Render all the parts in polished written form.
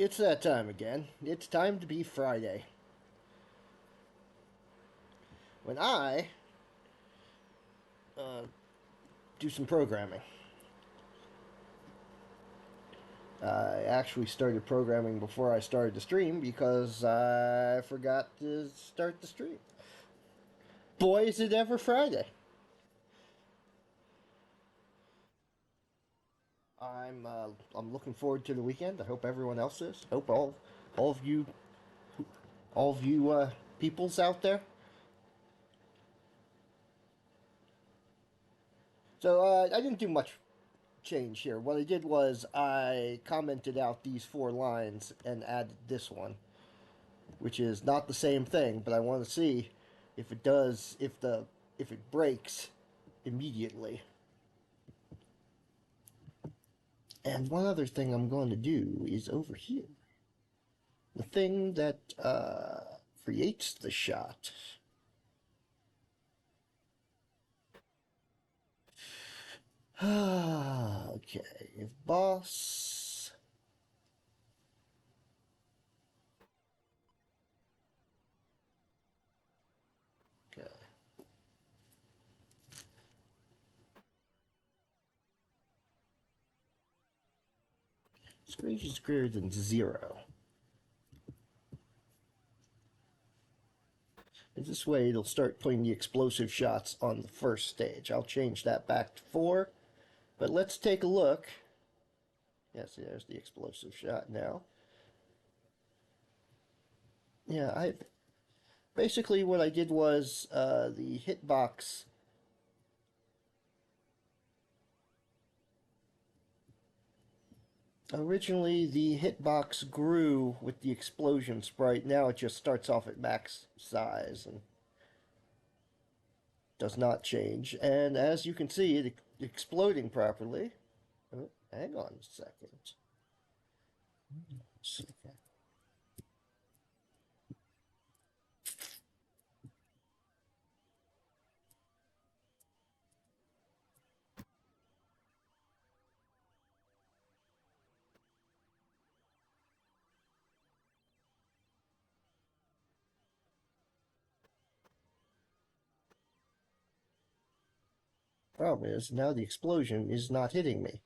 It's that time again. It's time to be Friday. When I do some programming. I actually started programming before I started the stream because I forgot to start the stream. Boy, is it ever Friday. I'm looking forward to the weekend. I hope everyone else is. Hope all of you peoples out there. So I didn't do much change here. What I did was I commented out these four lines and added this one, which is not the same thing, but I want to see if it does, if it breaks immediately. And one other thing I'm going to do is over here, the thing that creates the shot. Okay, if boss. Okay. Screen is greater than 0. And this way it'll start putting the explosive shots on the first stage. I'll change that back to 4. But let's take a look. Yes, there's the explosive shot now. Yeah, I basically what I did was the hitbox. Originally, the hitbox grew with the explosion sprite. Now it just starts off at max size and does not change. And as you can see, it exploding properly. Oh, hang on a second. Problem is, now the explosion is not hitting me.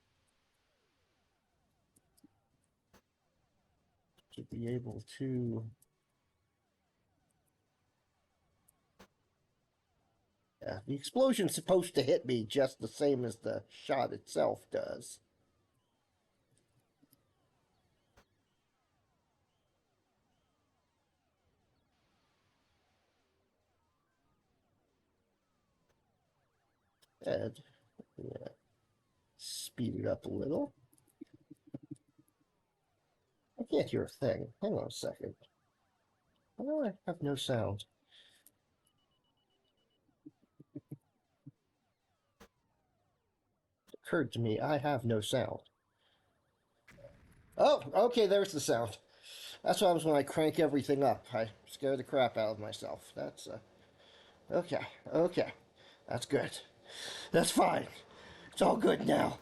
To be able to... Yeah, the explosion's supposed to hit me just the same as the shot itself does. And yeah, speed it up a little. I can't hear a thing. Hang on a second. Why do I have no sound? It occurred to me I have no sound. Oh, okay, there's the sound. That's what happens when I crank everything up. I scare the crap out of myself. That's, okay, okay. That's good. That's fine. It's all good now.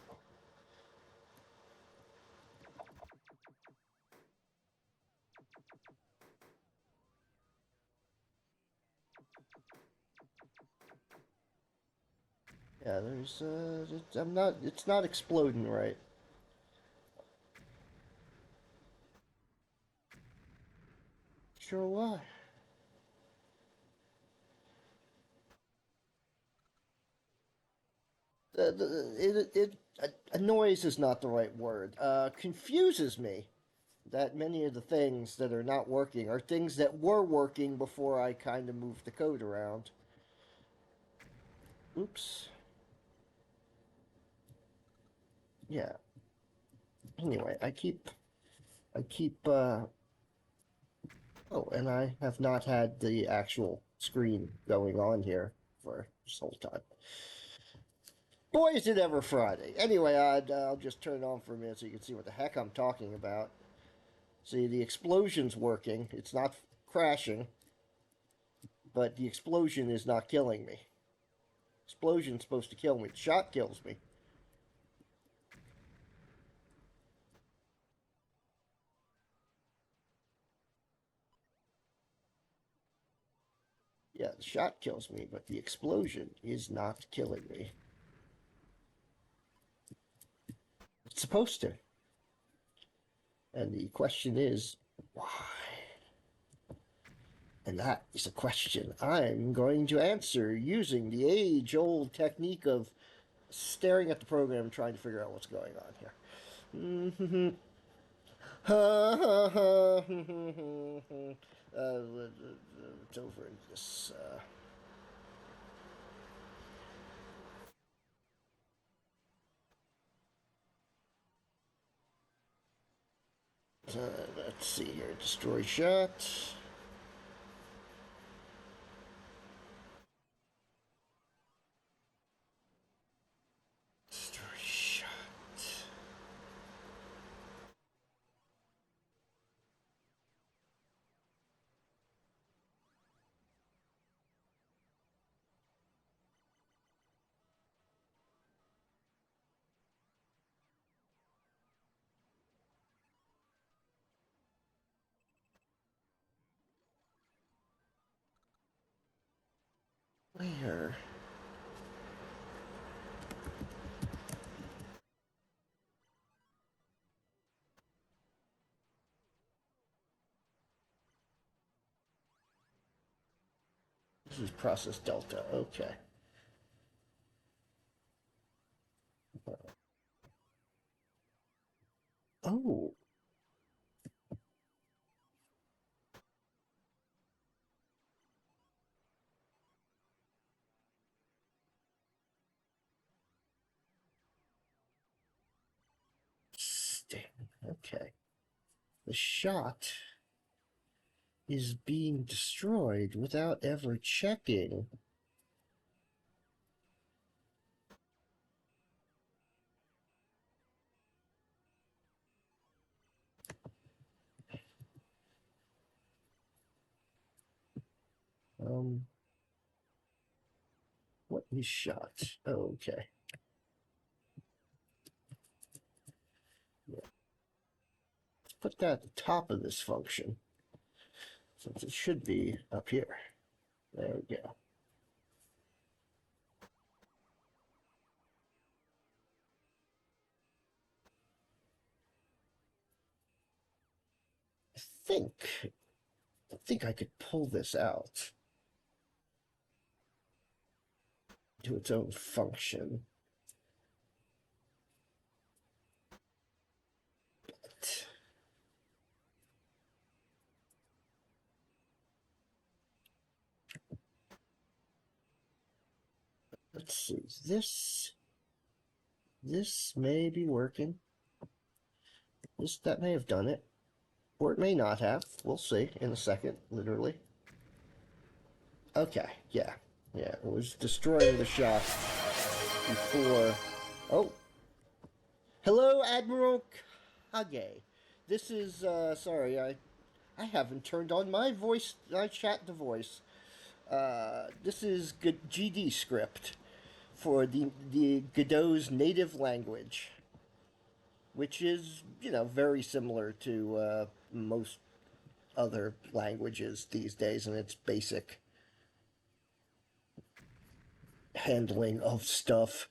Yeah, there's, it's not exploding right. Sure why. A noise is not the right word. Confuses me that many of the things that are not working are things that were working before I kind of moved the code around. Oops. Yeah. Anyway, I keep, oh, and I have not had the actual screen going on here for this whole time. Boy, is it ever Friday. Anyway, I'll just turn it on for a minute so you can see what the heck I'm talking about. See, the explosion's working. It's not crashing, but the explosion is not killing me. Explosion's supposed to kill me. The shot kills me. Yeah, the shot kills me, but the explosion is not killing me. It's supposed to. And the question is, why? And that is a question I'm going to answer using the age-old technique of staring at the program trying to figure out what's going on here. It's over in this. Let's see here. Destroy shot. Destroy shot. Where? This is process delta. Okay. Oh. Sting. Okay. The shot is being destroyed without ever checking. Um, what is shot? Oh, okay. Yeah. Let's put that at the top of this function, since it should be up here. There we go. I think I think I could pull this out to its own function. But let's see. This may be working. That may have done it. Or it may not have. We'll see in a second, literally. Okay, yeah. Yeah, it was destroying the shot before. Oh. Hello, Admiral Kage. This is, sorry, I haven't turned on my voice, my chat to voice. This is GD script for the Godot's native language, which is, very similar to most other languages these days in its basic handling of stuff.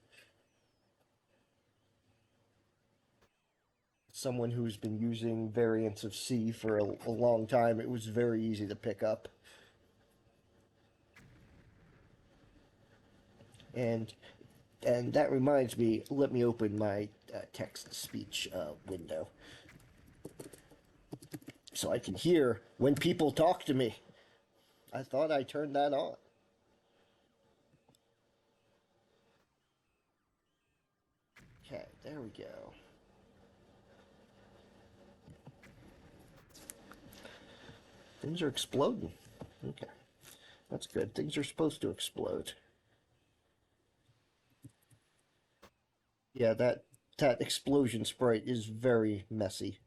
Someone who's been using variants of C for a long time, it was very easy to pick up. And and that reminds me, let me open my text-to-speech window so I can hear when people talk to me. I thought I turned that on. Okay, there we go. Things are exploding. Okay, that's good. Things are supposed to explode. Yeah, that explosion sprite is very messy.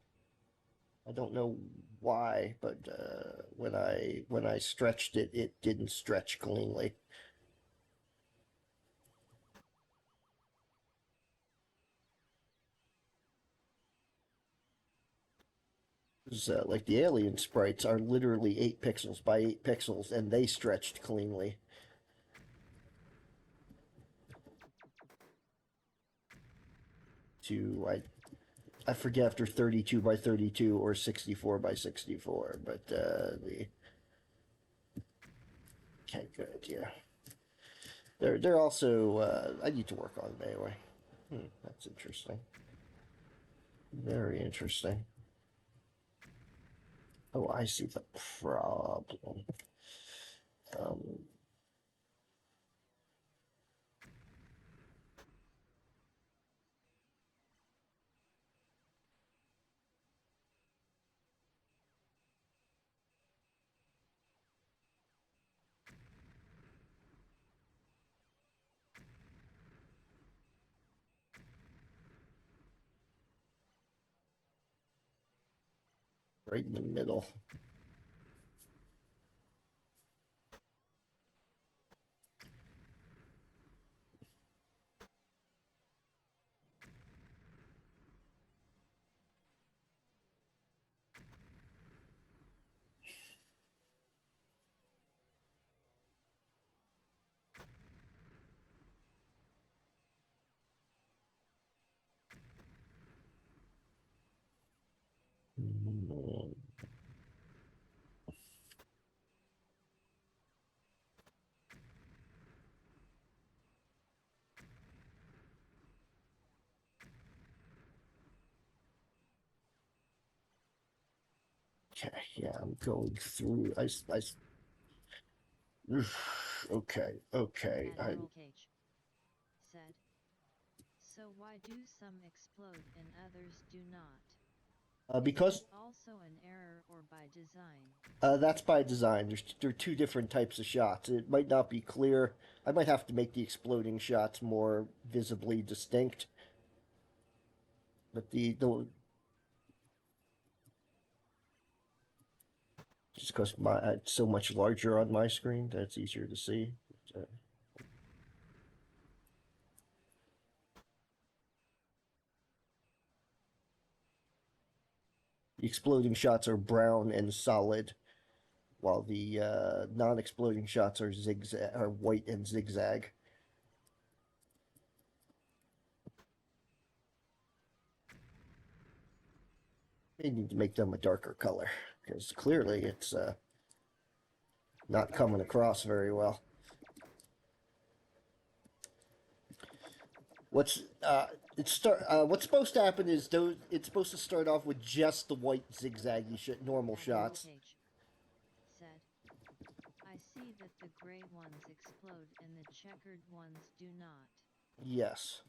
I don't know why, but when I stretched it, it didn't stretch cleanly. Like the alien sprites are literally 8 pixels by 8 pixels, and they stretched cleanly. To I forget after 32 by 32 or 64 by 64, but the okay, good, yeah. They're also I need to work on Bayway. That's interesting. Very interesting. Oh, I see the problem. Um, right in the middle. Mm, okay, yeah, I'm going through. Okay, okay. Admiral Cage said. So why do some explode and others do not? Because Is it also an error or by design? that's by design. There are two different types of shots. It might not be clear. I might have to make the exploding shots more visibly distinct. But the just because my it's so much larger on my screen that it's easier to see. The exploding shots are brown and solid, while the non-exploding shots are zigzag, are white and zigzag. They need to make them a darker color because clearly it's not coming across very well. What's what's supposed to happen is those it's supposed to start off with just the white zigzaggy normal Admiral shots. Cage said. I see that the gray ones explode and the checkered ones do not. Yes.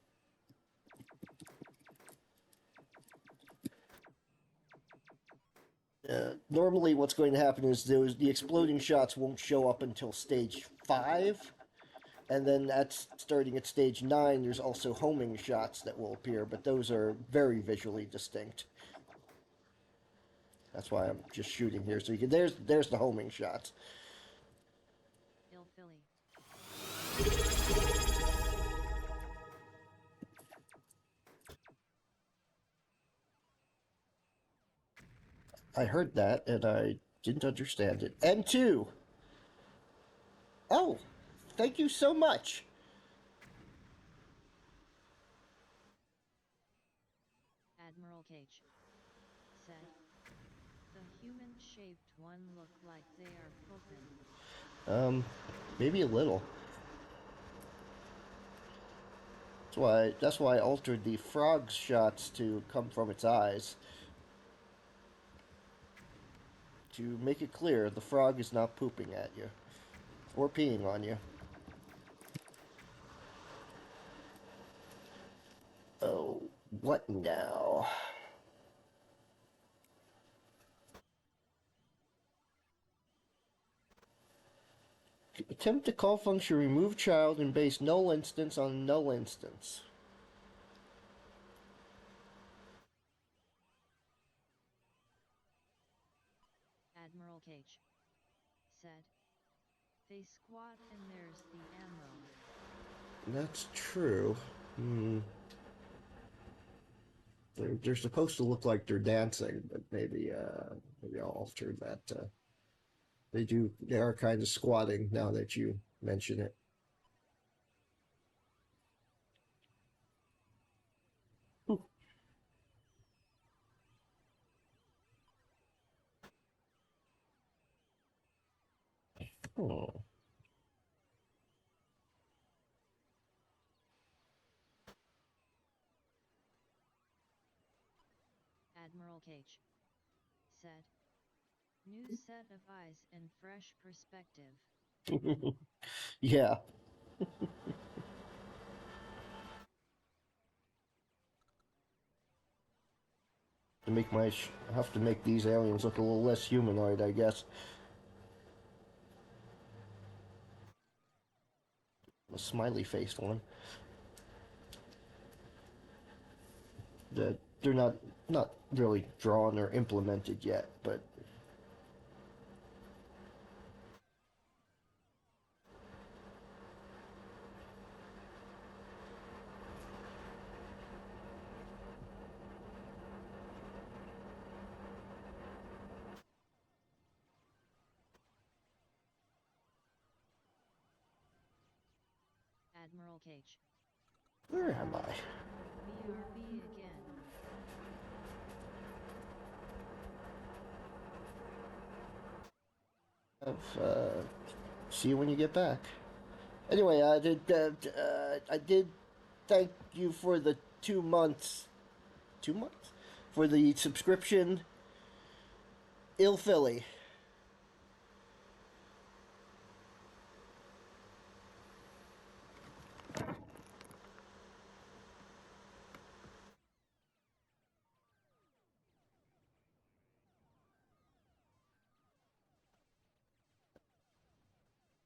Normally, what's going to happen is the exploding shots won't show up until stage 5, and then that's starting at stage 9. There's also homing shots that will appear, but those are very visually distinct. That's why I'm just shooting here. So you can there's the homing shots. Ill Philly. I heard that and I didn't understand it. N2. Oh, thank you so much. Admiral Cage said. The human-shaped one look like they are pooping. Um, maybe a little. That's why I altered the frog's shots to come from its eyes. To make it clear, the frog is not pooping at you. Or peeing on you. Oh, what now? Attempt to call function remove child and base null instance on null instance. Admiral Cage said. They squat and there's the ammo. That's true. Hmm. They're supposed to look like they're dancing, but maybe I'll alter that. They are kind of squatting now that you mention it. Oh, Admiral Cage said. New set of eyes and fresh perspective. yeah. I have to make these aliens look a little less humanoid, I guess. A smiley faced one. They're not really drawn or implemented yet, but Admiral Cage. where am I? BRB again. See you when you get back. Anyway, I did thank you for the 2 months, 2 months for the subscription. Ill Philly.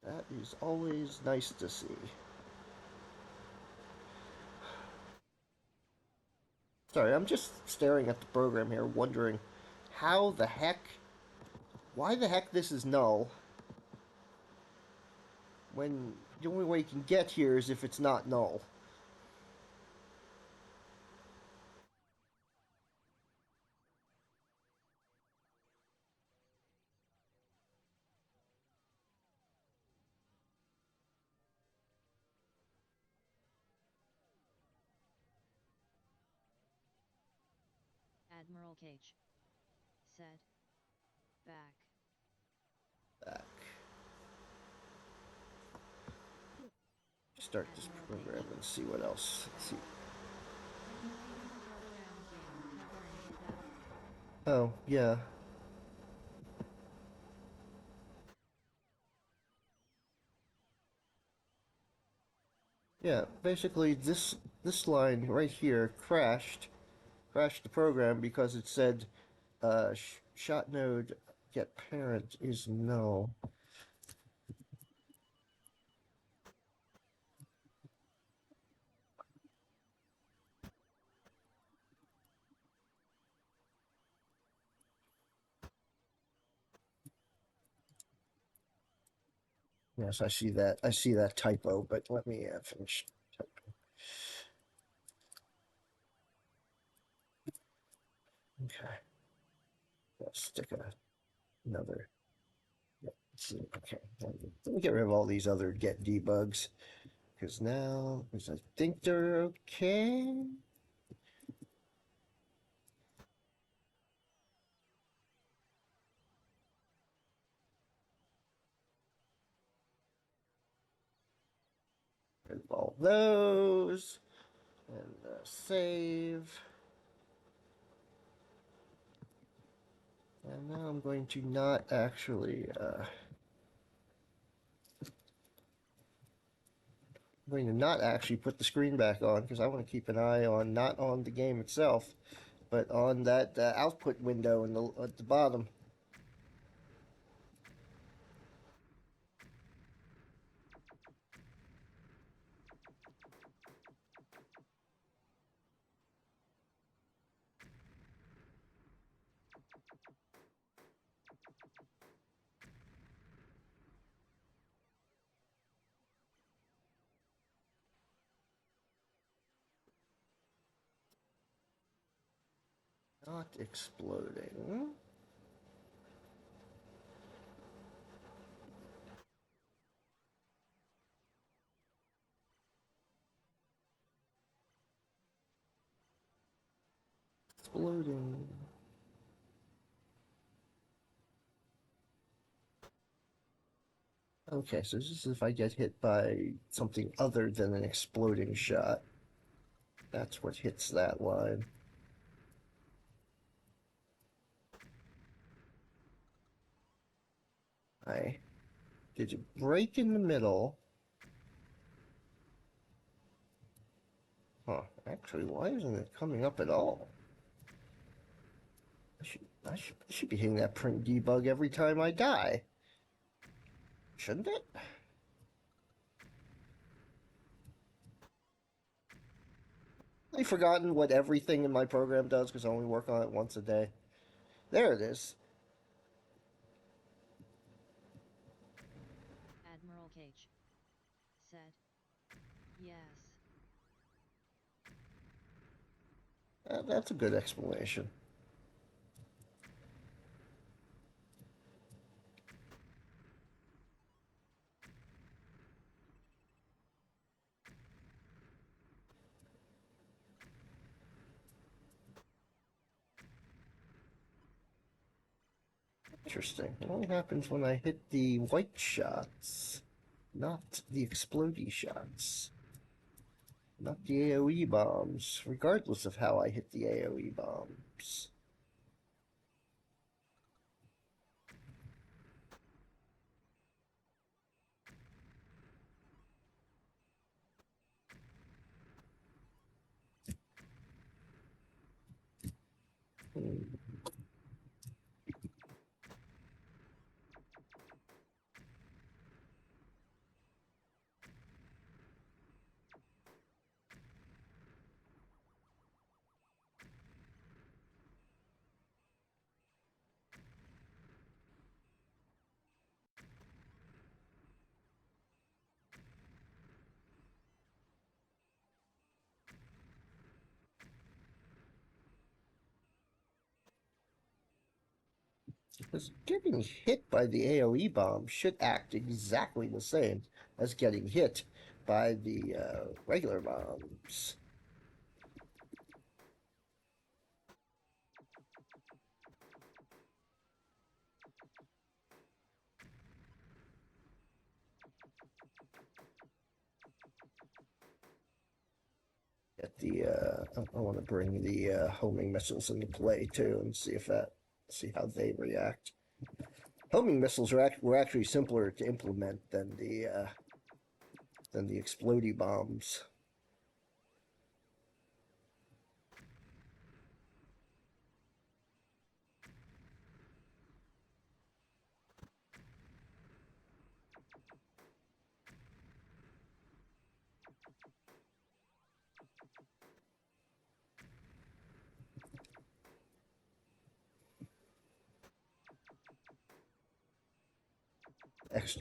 That is always nice to see. Sorry, I'm just staring at the program here, wondering how the heck, why the heck this is null when the only way you can get here is if it's not null. Admiral Cage said. Back. Back. Start this program and see what else. Let's see. Oh, yeah. Yeah, basically this line right here crashed the program because it said shot node get parent is null. Yes, I see that. I see that typo, but let me finish. Okay. Let's stick another. Let's see. Okay. Let me get rid of all these other get debugs because I think they're okay. Rid of all those and save. And now I'm going to not actually. I'm going to not actually put the screen back on because I want to keep an eye on not on the game itself, but on that output window at the bottom. Not exploding. Exploding. Okay, so this is if I get hit by something other than an exploding shot. That's what hits that line. I did you break in the middle? Huh. Actually, why isn't it coming up at all? I should be hitting that print debug every time I die. Shouldn't it? I've forgotten what everything in my program does because I only work on it once a day. There it is. Admiral Cage said, yes. That's a good explanation. Interesting. It only happens when I hit the white shots, not the explodey shots, not the AoE bombs, regardless of how I hit the AoE bombs. Hmm. Because getting hit by the AoE bomb should act exactly the same as getting hit by the regular bombs. Get the I want to bring the homing missiles into play too and see how they react. Homing missiles were actually simpler to implement than the explodey bombs.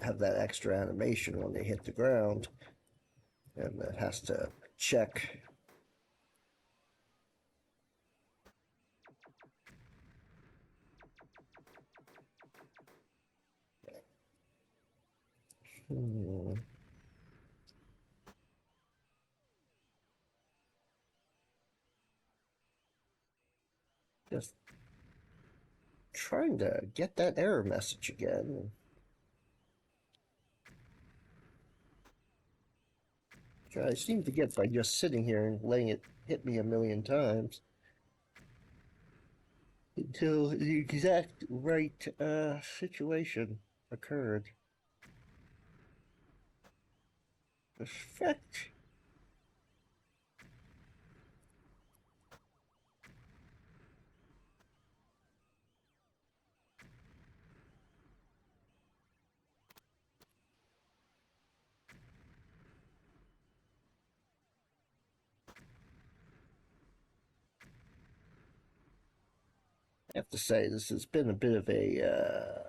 Have that extra animation when they hit the ground, and it has to check. Hmm. Just trying to get that error message again. Which I seem to get by just sitting here and letting it hit me a million times until the exact right situation occurred. Effect. I have to say, this has been a bit of a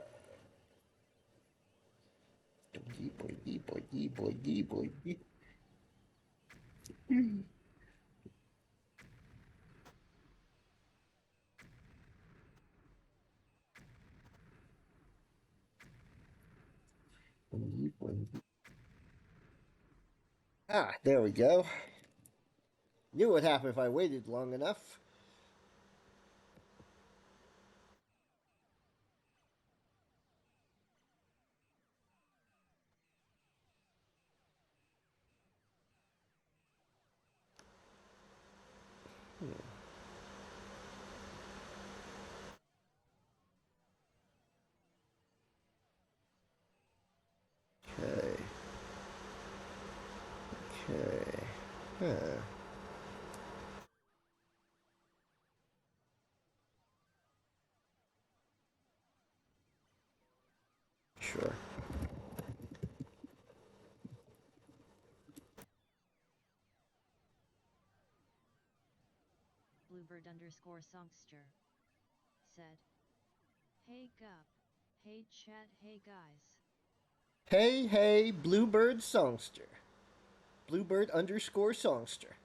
Ah, there we go. Knew what happened if I waited long enough. Okay. Okay. Huh. Sure. Bluebird underscore songster said, "Hey Gup, hey chat, hey guys." Hey, hey, Bluebird Songster. Bluebird underscore Songster.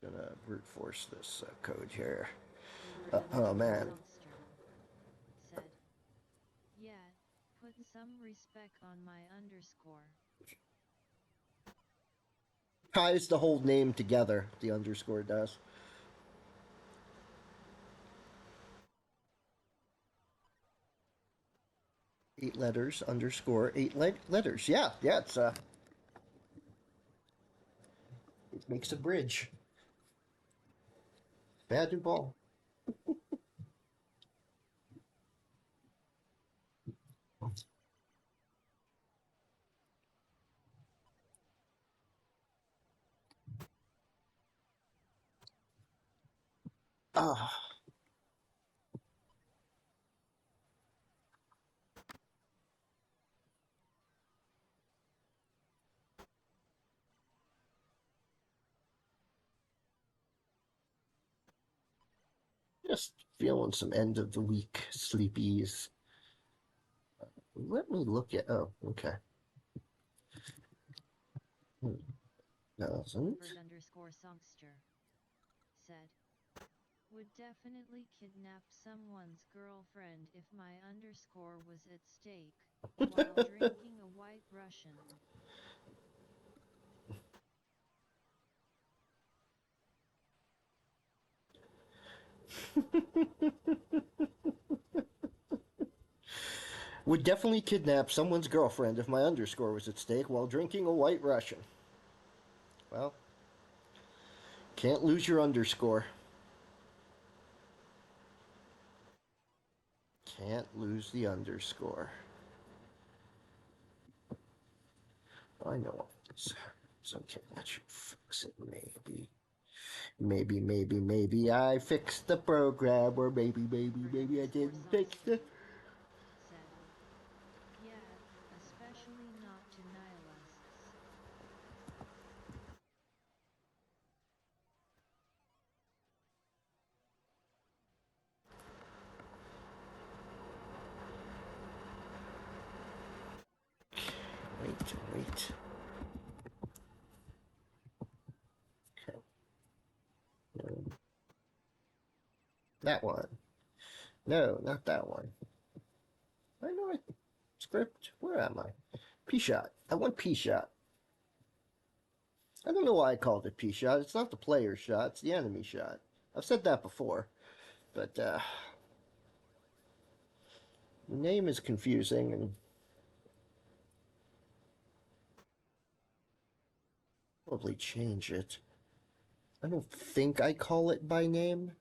Gonna brute force this code here. Bluebird Oh underscore man. songster said, "Yeah, put some respect on my underscore." Ties the whole name together, the underscore does. Eight letters, underscore, letters. Yeah, yeah, it makes a bridge. Bad new ball. Ah, just feeling some end of the week sleepies. Let me look at. Oh, okay. Doesn't. Bluebird underscore songster said, "Would definitely kidnap someone's girlfriend if my underscore was at stake, while drinking a white Russian." Would definitely kidnap someone's girlfriend if my underscore was at stake while drinking a white Russian. Well, can't lose your underscore. Can't lose the underscore. I know what it is. It's okay. That should fix it, maybe. Maybe I fixed the program, or maybe I didn't fix it. Said, "Yeah, especially not to nihilists." Wait. Okay. That one. No, not that one. I know it. Script. Where am I? P shot. I want P shot. I don't know why I called it P shot. It's not the player shot. It's the enemy shot. I've said that before, but the name is confusing and probably change it. I don't think I call it by name.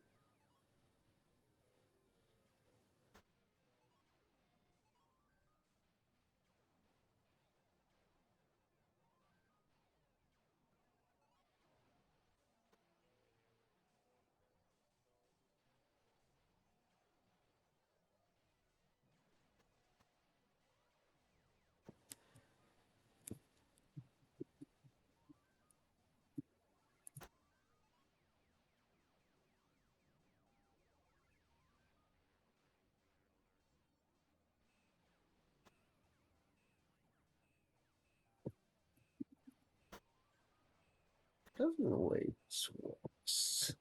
Doesn't the way this works.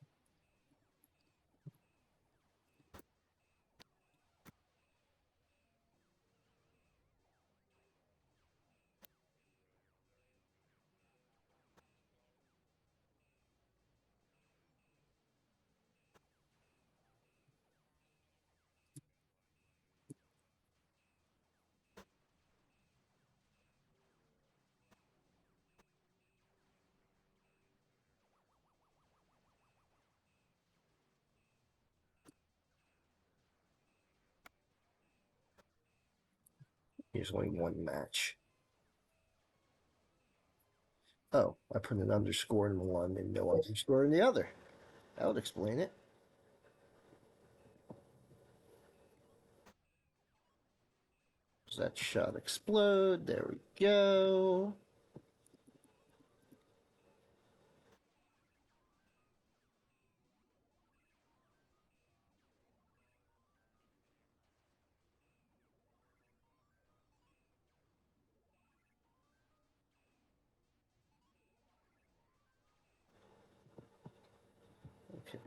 Here's only one match. Oh, I put an underscore in one and no underscore in the other. That would explain it. Does that shot explode? There we go. Okay.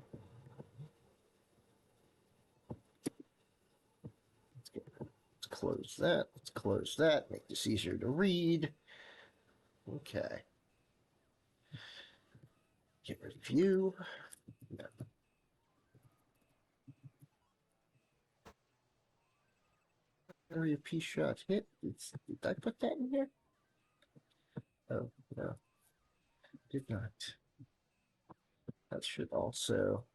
Let's close that. Let's close that. Make this easier to read. Okay. Get rid of view. No. Area P shot hit. Did I put that in here? Oh, no. Did not. That should also.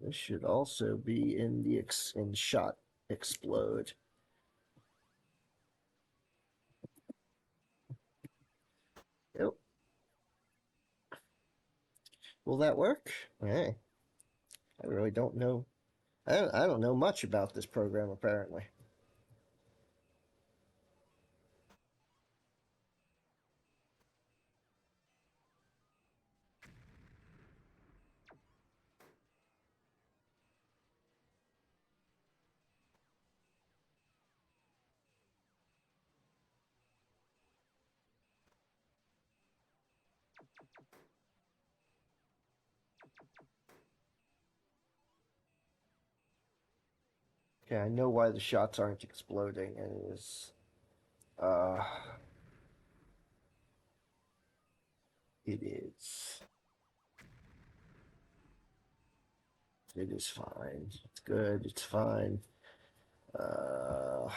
This should also be in the in shot explode. Yep. Will that work? Hey, I really don't know. I don't know much about this program apparently. Okay, I know why the shots aren't exploding. It is, uh, it is, it is fine. It's good. It's fine. Uh,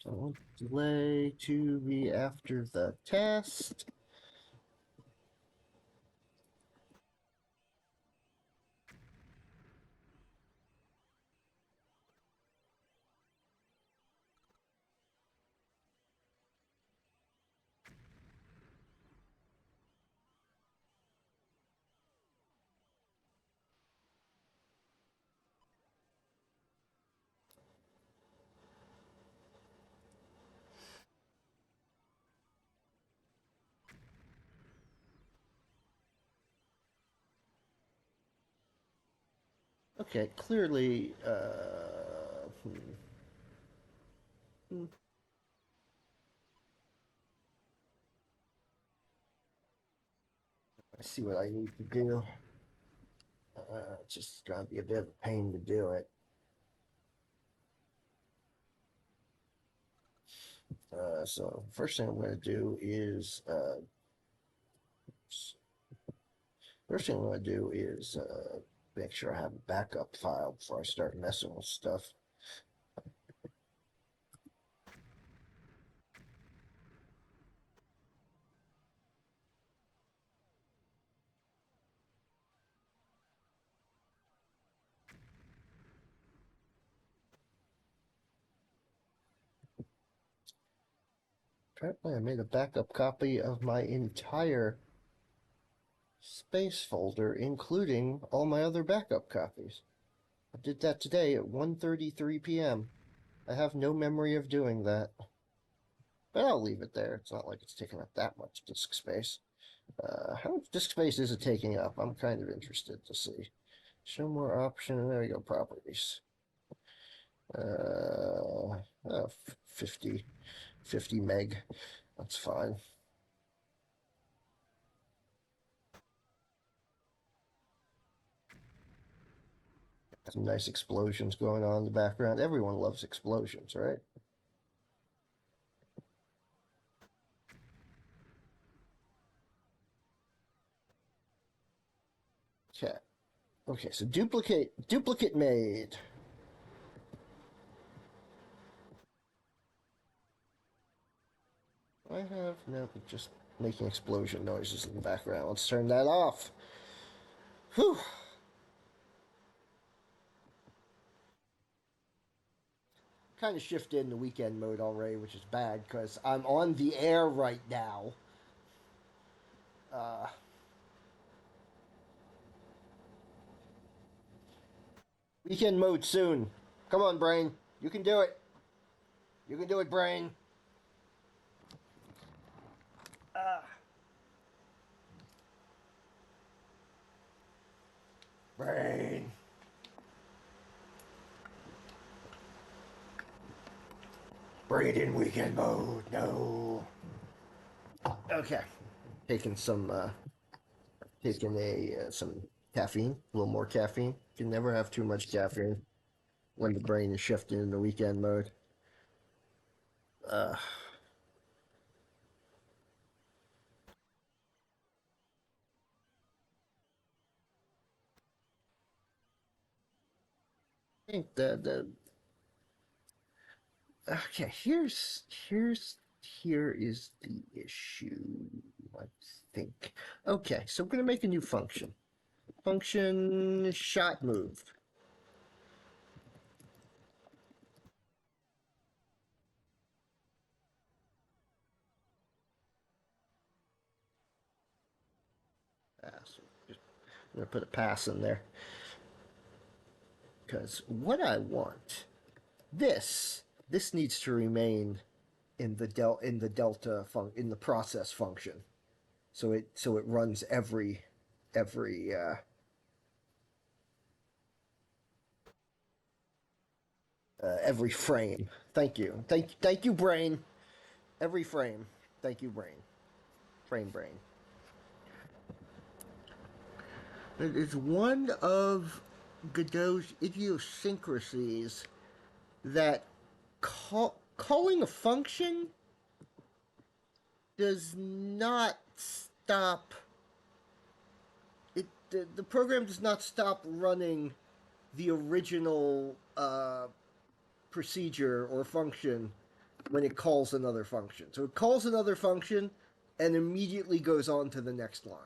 so I want delay to be after the test. Okay, clearly, I see what I need to do. It's just gonna be a bit of a pain to do it. So first thing I'm going to do is make sure I have a backup file before I start messing with stuff. Apparently I made a backup copy of my entire space folder, including all my other backup copies. I did that today at 1:33 p.m. I have no memory of doing that. But I'll leave it there. It's not like it's taking up that much disk space. How much disk space is it taking up? I'm kind of interested to see. Show more option. There we go. Properties. Oh, 50 meg. That's fine. Some nice explosions going on in the background. Everyone loves explosions, right? Okay. Okay, so duplicate made. I have no just making explosion noises in the background. Let's turn that off. Whew. Kind of shifted into weekend mode already, which is bad because I'm on the air right now. Uh, Weekend mode soon. Come on, brain. You can do it. You can do it, brain. Uh, Brain. Brain in weekend mode. No. Okay. Taking some caffeine, a little more caffeine. You can never have too much caffeine when the brain is shifting into weekend mode. Uh, I think the okay. Here is the issue. I think. Okay, so we're gonna make a new function. Function shot move. So just, I'm gonna put a pass in there because what I want this needs to remain in the delta in the process function, so it runs every frame. Thank you, brain. Every frame. Thank you, brain. Brain. It is one of Godot's idiosyncrasies that calling a function does not stop the program does not stop running the original procedure or function when it calls another function. So it calls another function and immediately goes on to the next line.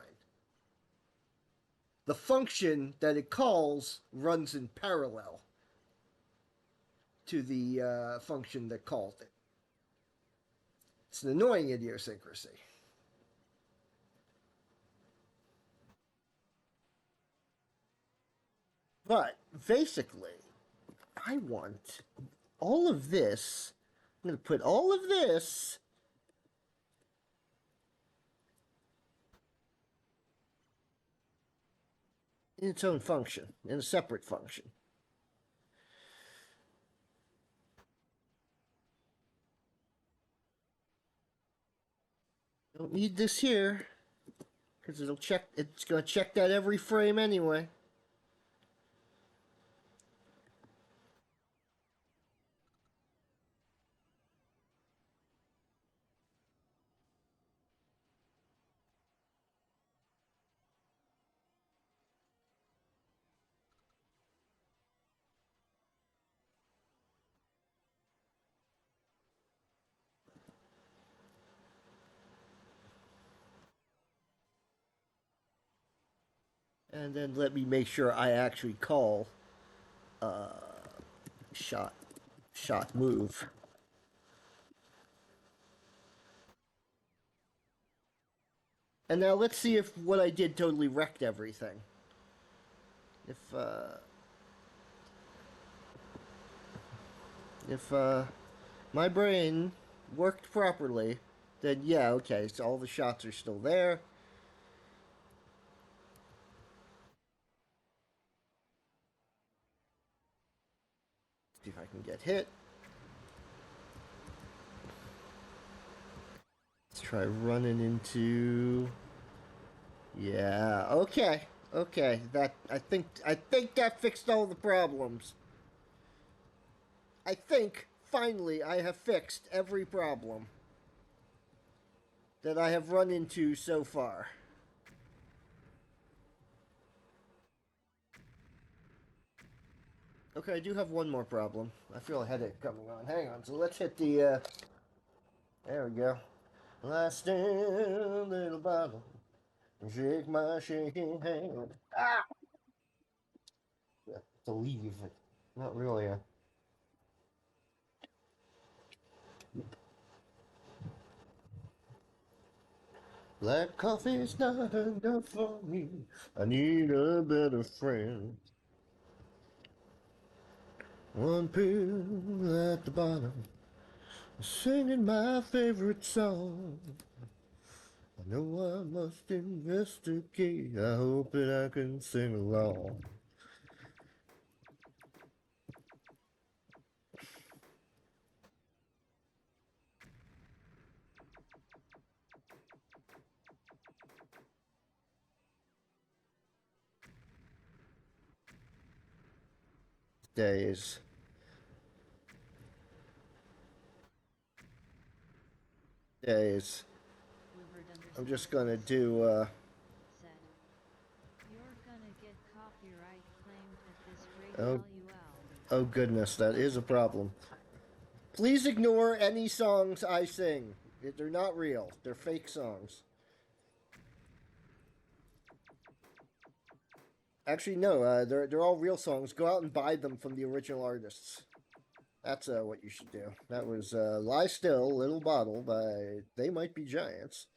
The function that it calls runs in parallel to the function that called it. It's an annoying idiosyncrasy. But basically, I want all of this. I'm going to put all of this in its own function, in a separate function. Don't need this here because it's going to check that every frame anyway. And then let me make sure I actually call uh, shot move. And now let's see if what I did totally wrecked everything. If my brain worked properly, then yeah, okay, so all the shots are still there. See if I can get hit. Let's try running into. Yeah, okay. Okay, that I think that fixed all the problems. I think finally I have fixed every problem that I have run into so far. Okay, I do have one more problem. I feel a headache coming on. Hang on. So let's hit the there we go. Last stand, little bottle. Shake my shaking hand. Ah! To leave. Not really. Black coffee's not enough for me. I need a better friend. One pill at the bottom, singing my favorite song. I know I must investigate. I hope that I can sing along. Days. Days. I'm just gonna do, said, "You're gonna get copyright claimed at this rate, oh, LUL." oh goodness, that is a problem. Please ignore any songs I sing. They're not real. They're fake songs. Actually, no, they're all real songs. Go out and buy them from the original artists. That's what you should do. That was "Lie Still, Little Bottle" by They Might Be Giants.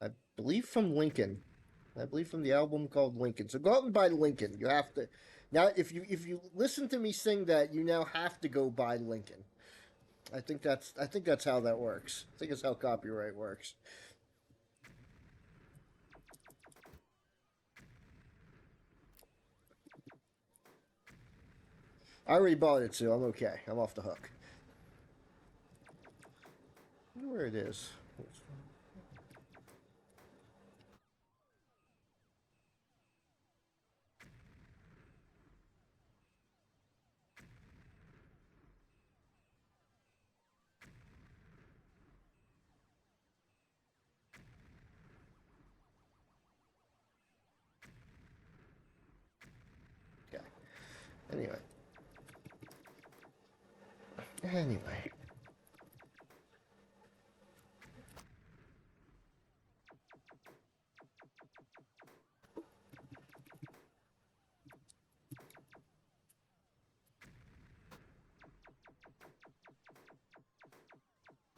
I believe from Lincoln. I believe from the album called Lincoln. So go out and buy Lincoln. You have to. Now, if you listen to me sing that, you now have to go buy Lincoln. I think that's how that works. I think it's how copyright works. I already bought it, so I'm okay. I'm off the hook. I wonder where it is. Okay. Anyway. Anyway.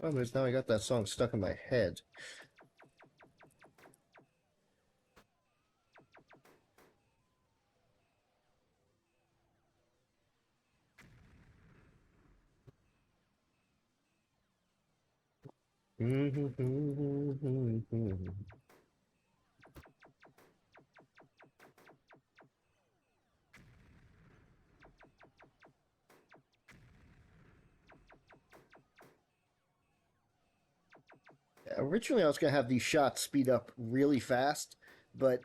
Oh, there's now I got that song stuck in my head. Originally, I was gonna have these shots speed up really fast, but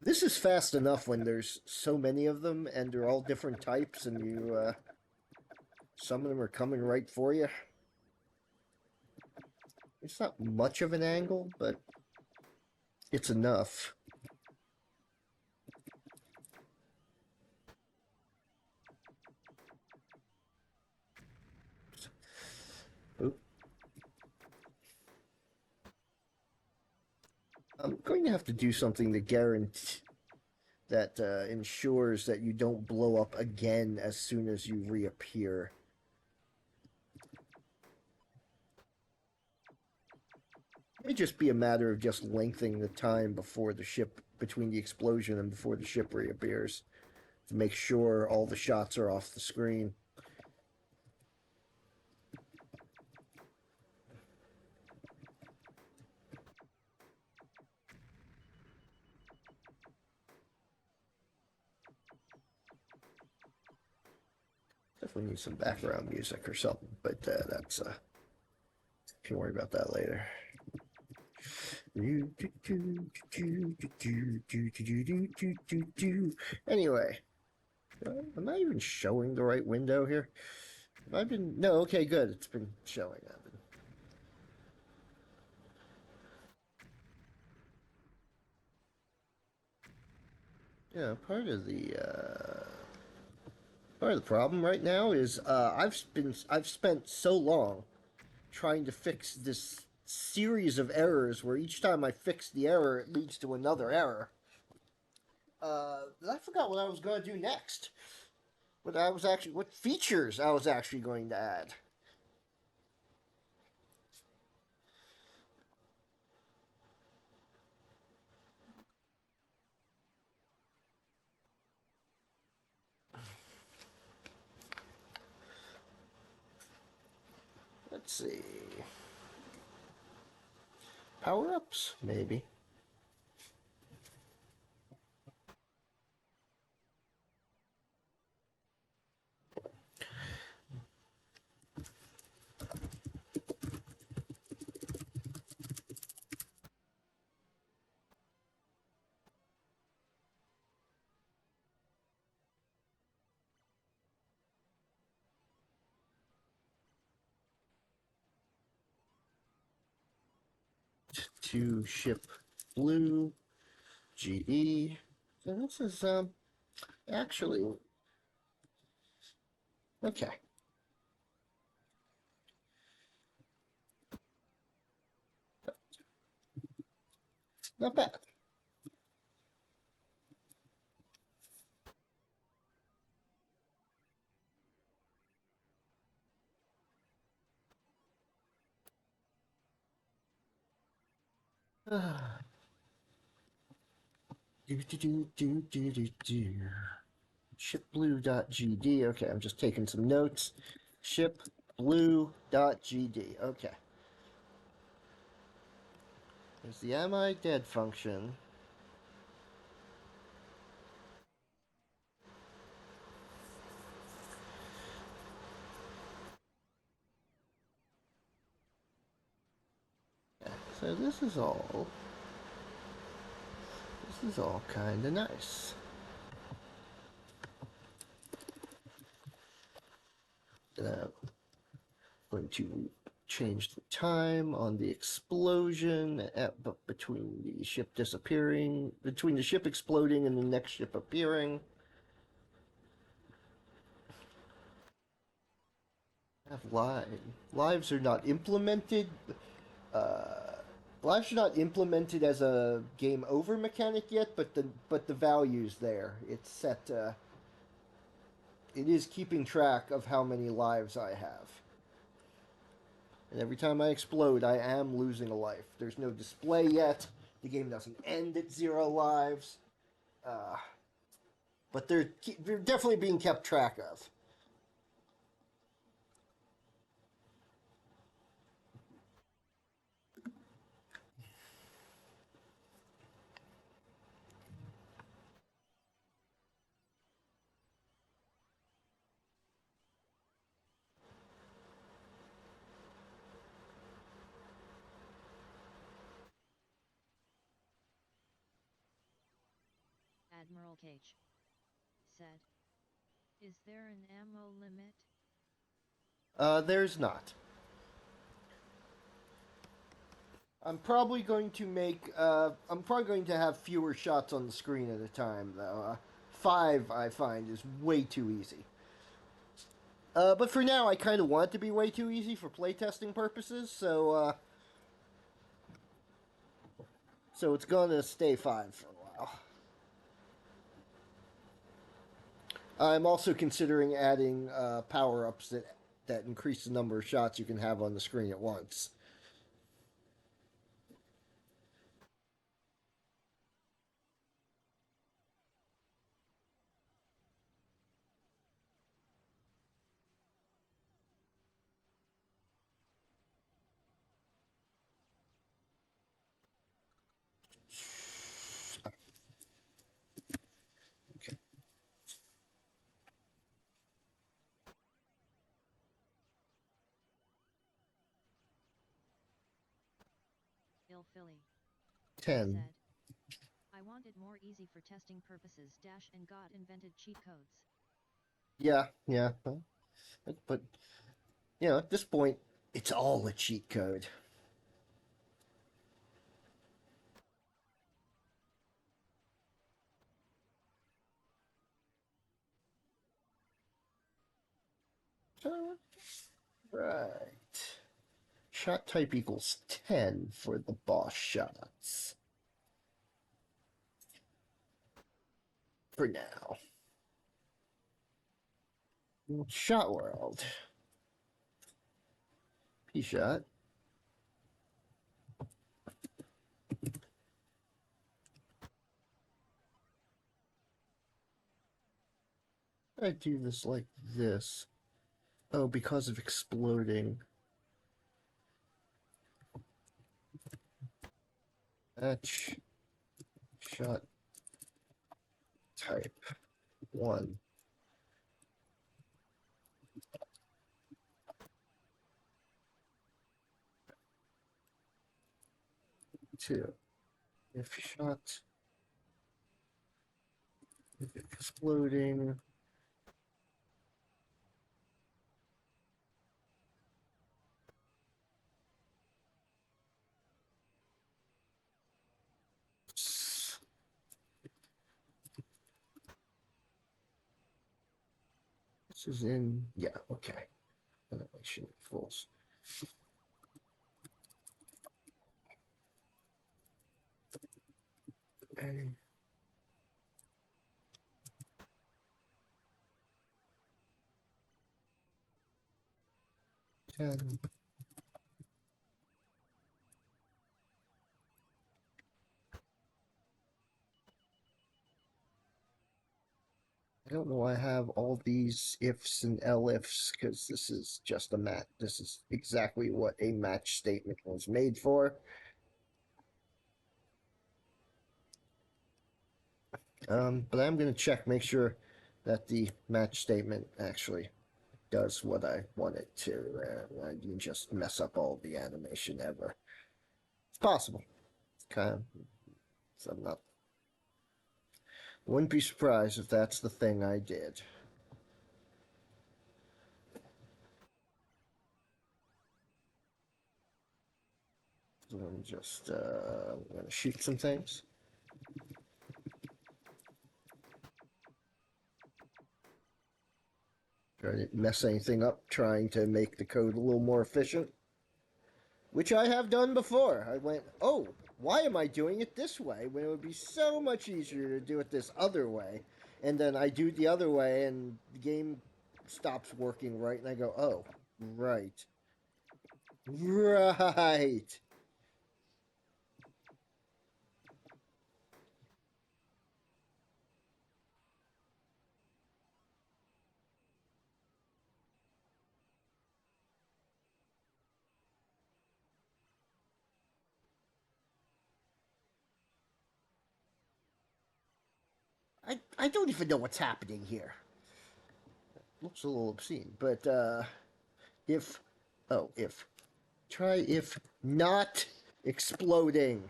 this is fast enough when there's so many of them and they're all different types, and some of them are coming right for you. It's not much of an angle, but it's enough. Oop. I'm going to have to do something to guarantee that ensures that you don't blow up again as soon as you reappear. It may just be a matter of just lengthening the time before the ship, between the explosion and before the ship reappears, to make sure all the shots are off the screen. Definitely need some background music or something, but that's can worry about that later. Anyway, am I even showing the right window here? Have I been? No. Okay, good. It's been showing. I've been. Yeah, part of the problem right now is I've spent so long trying to fix this series of errors where each time I fix the error it leads to another error. I forgot what I was going to do next. What features I was actually going to add. Let's see. Power ups, maybe. To ship blue GE. So this is actually okay. Not bad. Shipblue.gd. Okay, I'm just taking some notes. Shipblue.gd. Okay. There's the am I dead function. So this is all kind of nice. I'm going to change the time on the explosion between the ship disappearing, between the ship exploding and the next ship appearing. Have lives are not implemented. Uh, lives are not implemented as a game over mechanic yet, but the value's there. It's set. It is keeping track of how many lives I have. And every time I explode, I am losing a life. There's no display yet. The game doesn't end at 0 lives. Uh, but they're definitely being kept track of. Admiral Cage said, "Is there an ammo limit?" There's not. I'm probably going to make. I'm probably going to have fewer shots on the screen at a time, though. 5, I find, is way too easy. But for now, I kind of want it to be way too easy for playtesting purposes, so it's gonna stay 5 for a while. I'm also considering adding power ups that increase the number of shots you can have on the screen at once. Phil Philly 10. said, I wanted more easy for testing purposes dash and got invented cheat codes. Yeah, yeah. But, you know, at this point, it's all a cheat code. Right. Shot type equals 10 for the boss shots. For now. Shot world. P-shot. I do this like this. Oh, because of exploding. Match shot type 1. 2. If shot if exploding. This is in, yeah, okay. Animation equals. And 10. I don't know why I have all these ifs and elifs because this is just a match. This is exactly what a match statement was made for. But I'm going to check, make sure that the match statement actually does what I want it to. I didn't just mess up all the animation ever. It's possible. It's kind of. So I'm not. Wouldn't be surprised if that's the thing I did. So I'm just I'm gonna shoot some things. Try to mess anything up, trying to make the code a little more efficient. Which I have done before. I went, oh, why am I doing it this way when it would be so much easier to do it this other way? And then I do the other way and the game stops working right and I go, oh, right. Right. I don't even know what's happening here. Looks a little obscene, but if if try if not exploding.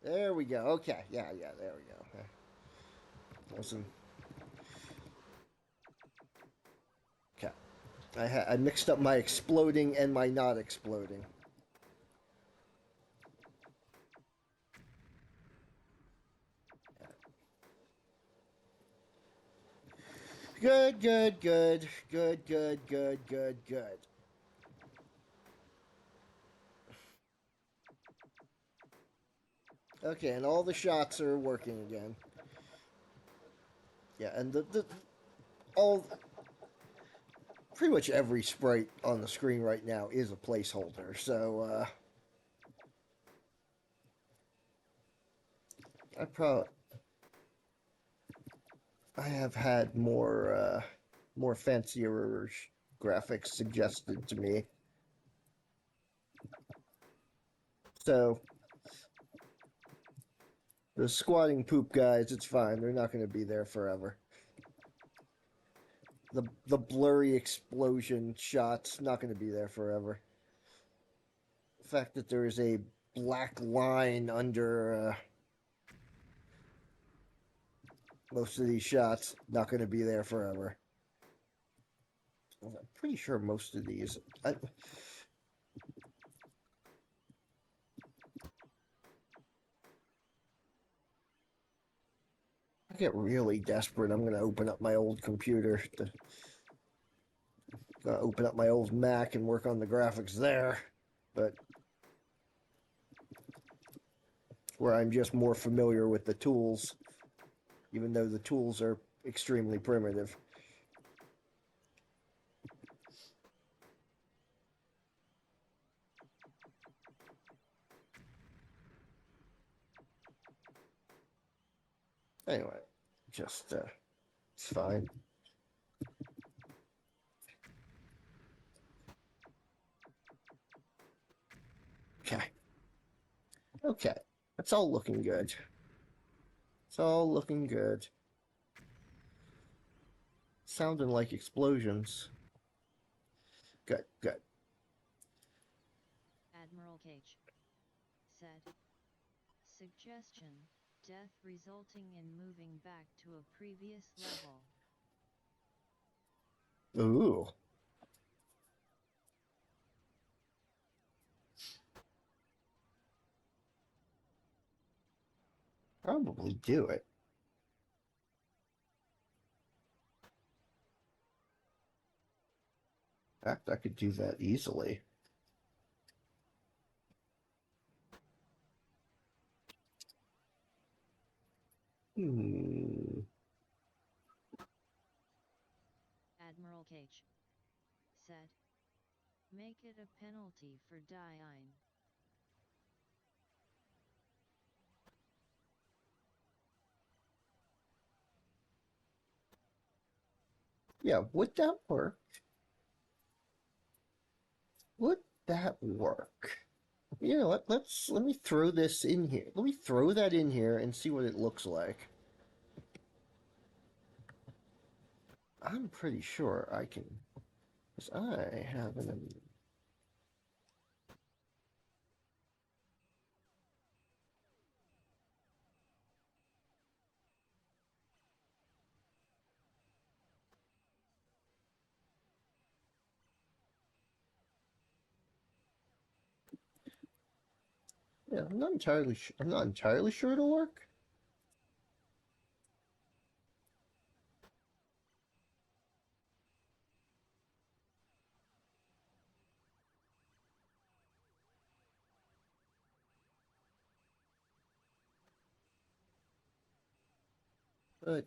There we go. Okay, yeah, there we go. Awesome. Okay, I mixed up my exploding and my not exploding. Good, good, good, good, good, good, good, good. Okay, and all the shots are working again. Yeah, and the all pretty much every sprite on the screen right now is a placeholder. So I probably I have had more fancier graphics suggested to me. So the squatting poop guys, it's fine. They're not going to be there forever. the blurry explosion shots not going to be there forever. The fact that there is a black line under most of these shots not going to be there forever. I'm pretty sure most of these. I get really desperate. I'm going to open up my old computer. Open up my old Mac and work on the graphics there. But where I'm just more familiar with the tools, even though the tools are extremely primitive. Anyway, just, it's fine. Okay. Okay. It's all looking good. It's all looking good. Sounding like explosions. Good, good. Admiral Cage said. Suggestion, death resulting in moving back to a previous level. Ooh. Probably do it. In fact, I could do that easily. Admiral Cage said. Make it a penalty for dying. Yeah, would that work? Would that work? You know what? Let me throw this in here. Let me throw that in here and see what it looks like. I'm pretty sure I can, because I have an. Yeah, I'm not entirely. I'm not entirely sure it'll work. But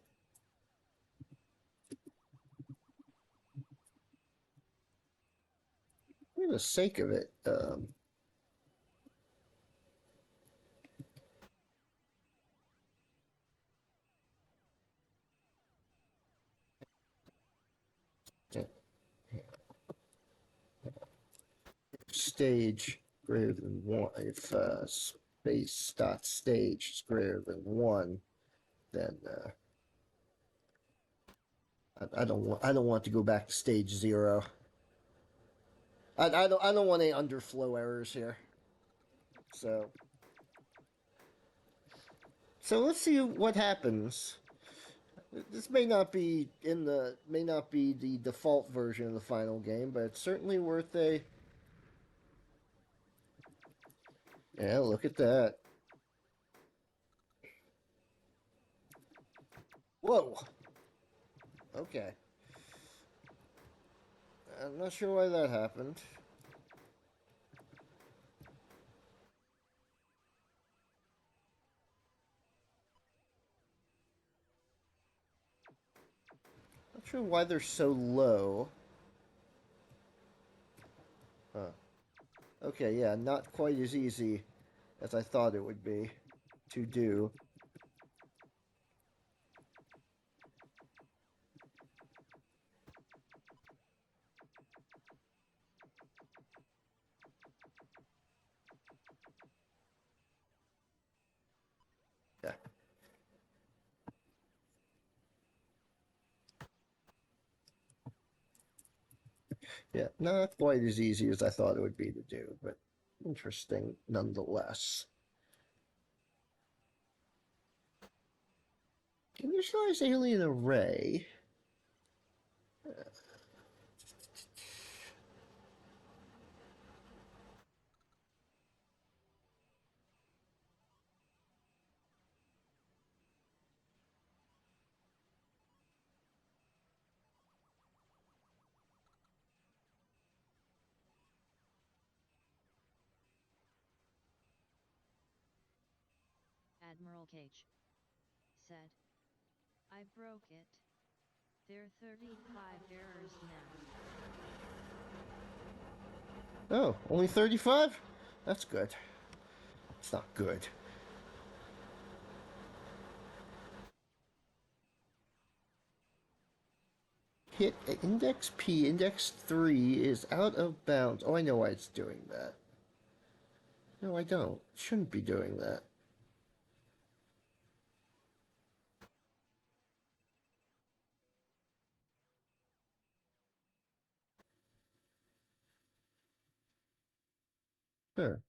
for the sake of it, stage greater than one. If space dot stage is greater than one, then I don't want. I don't want to go back to stage 0. I don't want any underflow errors here. So let's see what happens. This may not be the default version of the final game, but it's certainly worth a. Yeah, look at that. Whoa. Okay. I'm not sure why that happened. Not sure why they're so low. Huh. Okay, yeah, not quite as easy as I thought it would be to do. Yeah. Yeah, not quite as easy as I thought it would be to do, but interesting nonetheless. Initialize alien array. Admiral Cage said, I broke it. There are 35 errors now. Oh, only 35? That's good. It's not good. Hit index P, index 3 is out of bounds. Oh, I know why it's doing that. No, I don't. It shouldn't be doing that. Sure.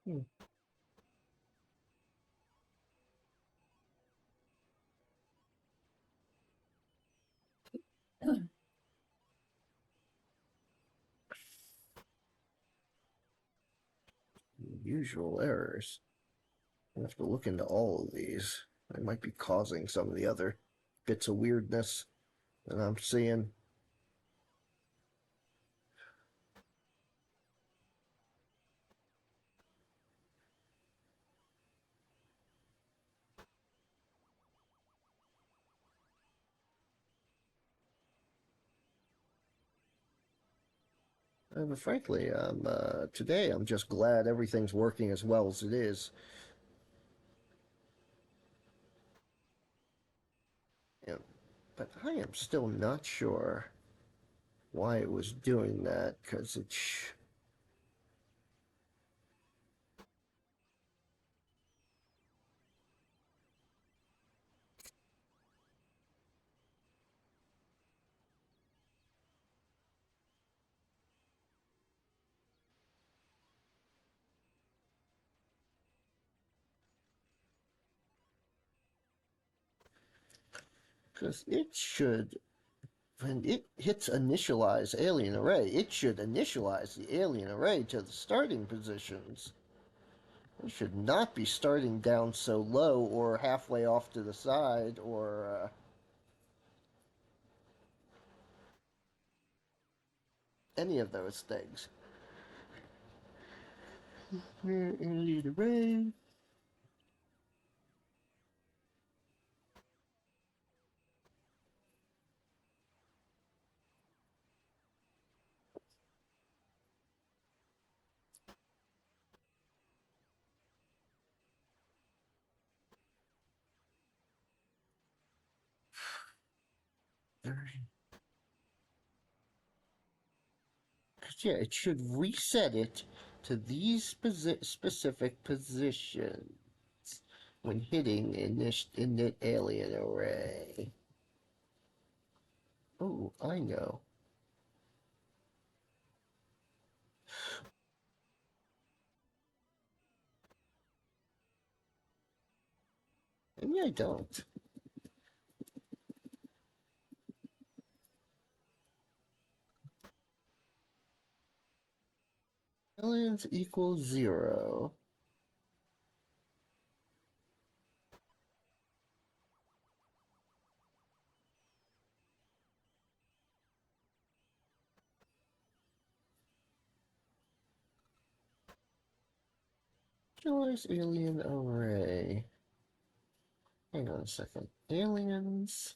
Hmm. Usual errors. I have to look into all of these. They might be causing some of the other bits of weirdness that I'm seeing. But frankly, today I'm just glad everything's working as well as it is. Yeah, but I am still not sure why it was doing that, because it's. Because it should, when it hits initialize alien array, it should initialize the alien array to the starting positions. It should not be starting down so low or halfway off to the side or any of those things. Alien array. Yeah, it should reset it to these specific positions when hitting init alien array. Oh, I know. Maybe I don't. Aliens equals 0. Choice alien array. Hang on a second. Aliens.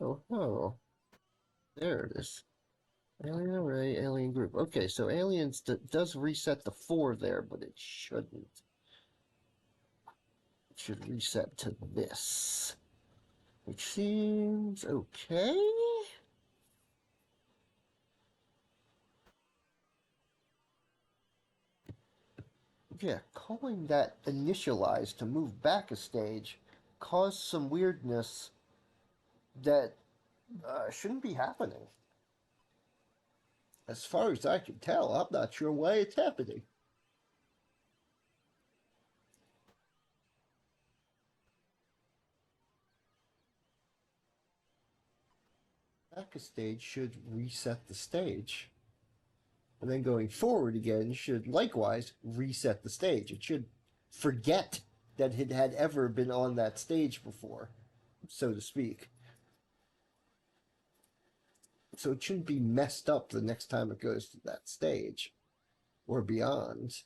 Oh, oh. There it is. Alien array, alien group. Okay, so aliens does reset the 4 there, but it shouldn't. It should reset to this, which seems okay. Yeah, calling that initialize to move back a stage caused some weirdness that shouldn't be happening. As far as I can tell, I'm not sure why it's happening. Back a stage should reset the stage. And then going forward again should likewise reset the stage. It should forget that it had ever been on that stage before, so to speak. So it shouldn't be messed up the next time it goes to that stage or beyond.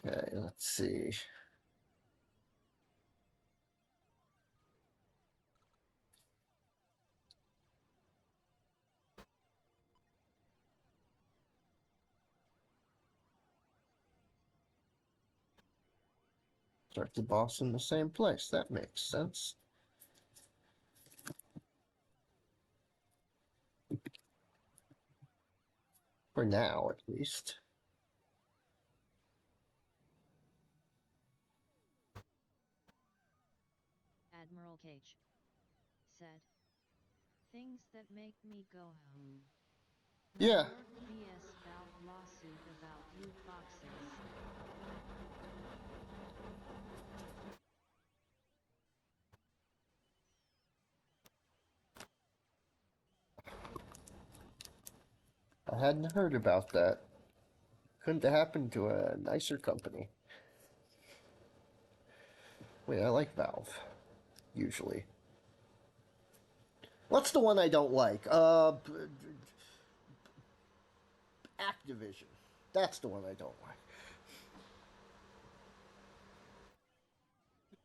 Okay, let's see. Start the boss in the same place. That makes sense. For now, at least. Admiral Cage said. Things that make me go Yeah. vs Valve lawsuit about loot boxes. I hadn't heard about that. Couldn't have happened to a nicer company. Wait, I like Valve, usually. What's the one I don't like? Activision. That's the one I don't like.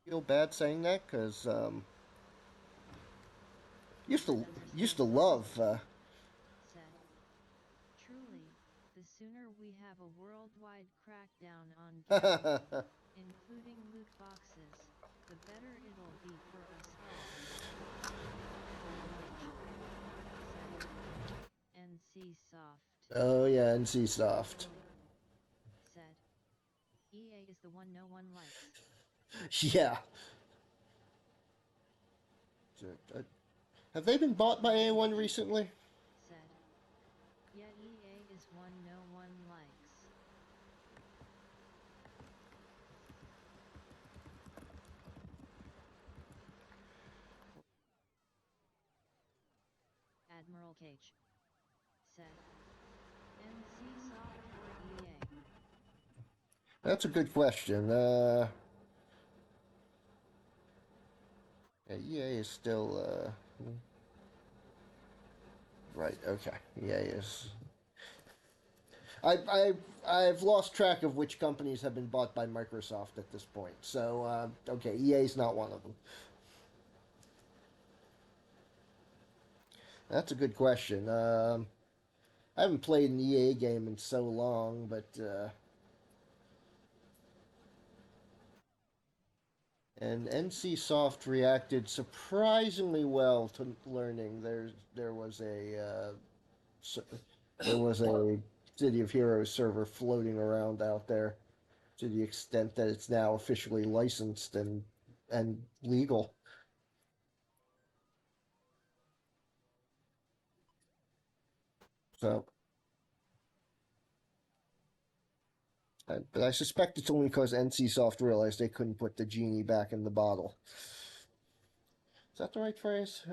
Feel bad saying that because used to used to love. Said, truly, the sooner we have a worldwide crackdown on gambling, including loot boxes, the better it'll be for us all. NC Soft. Oh yeah, NC Soft. Said, EA is the one no one likes. Yeah. Have they been bought by anyone recently? Said, yet EA is one no one likes. Admiral Cage said, NC Soft or EA? That's a good question. Yeah, EA is still right. Okay, EA is. I've lost track of which companies have been bought by Microsoft at this point. So okay, EA is not one of them. That's a good question. I haven't played an EA game in so long, but and NC Soft reacted surprisingly well to learning there was there was a City of Heroes server floating around out there, to the extent that it's now officially licensed and legal. So, but I suspect it's only because NC Soft realized they couldn't put the genie back in the bottle. Is that the right phrase?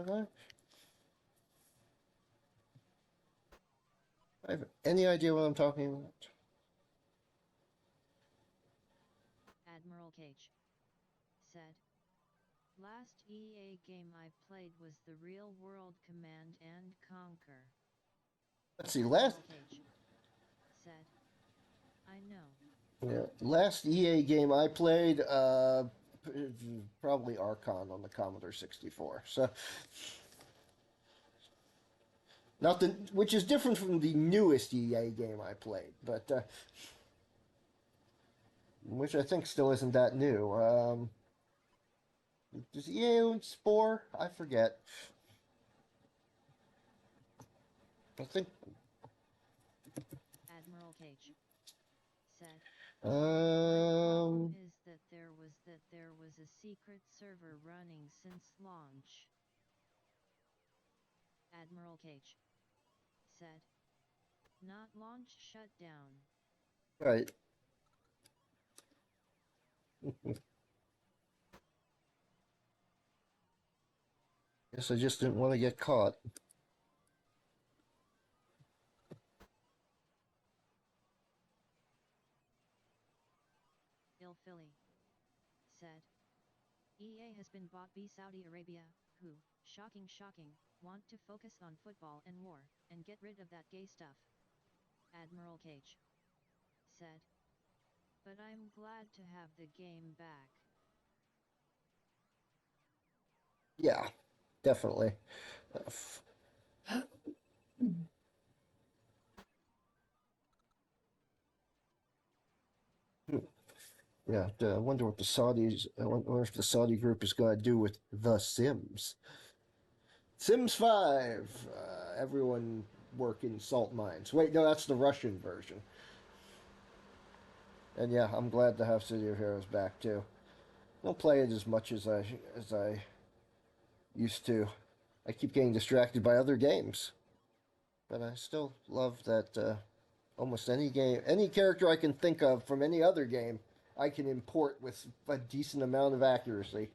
I have any idea what I'm talking about? Admiral Cage said, last EA game I played was the Real World Command and Conquer. Let's see. Last. Cage said, I know. Yeah. Last EA game I played, probably Archon on the Commodore 64. So, not the which is different from the newest EA game I played, but which I think still isn't that new. Does EA own Spore? I forget. I think. Admiral Cage said. Um. Is that there was a secret server running since launch. Admiral Cage said. Not launch shutdown. Right. Guess I just didn't want to get caught. Il Philly said. EA has been bought by Saudi Arabia, who, shocking, want to focus on football and war, and get rid of that gay stuff. Admiral Cage said. But I'm glad to have the game back. Yeah, definitely. Yeah, I wonder what the Saudis. I wonder if the Saudi group is going to do with The Sims. Sims 5. Everyone working salt mines. Wait, no, that's the Russian version. And yeah, I'm glad to have City of Heroes back too. I don't play it as much as I used to. I keep getting distracted by other games, but I still love that almost any game, any character I can think of from any other game, I can import with a decent amount of accuracy.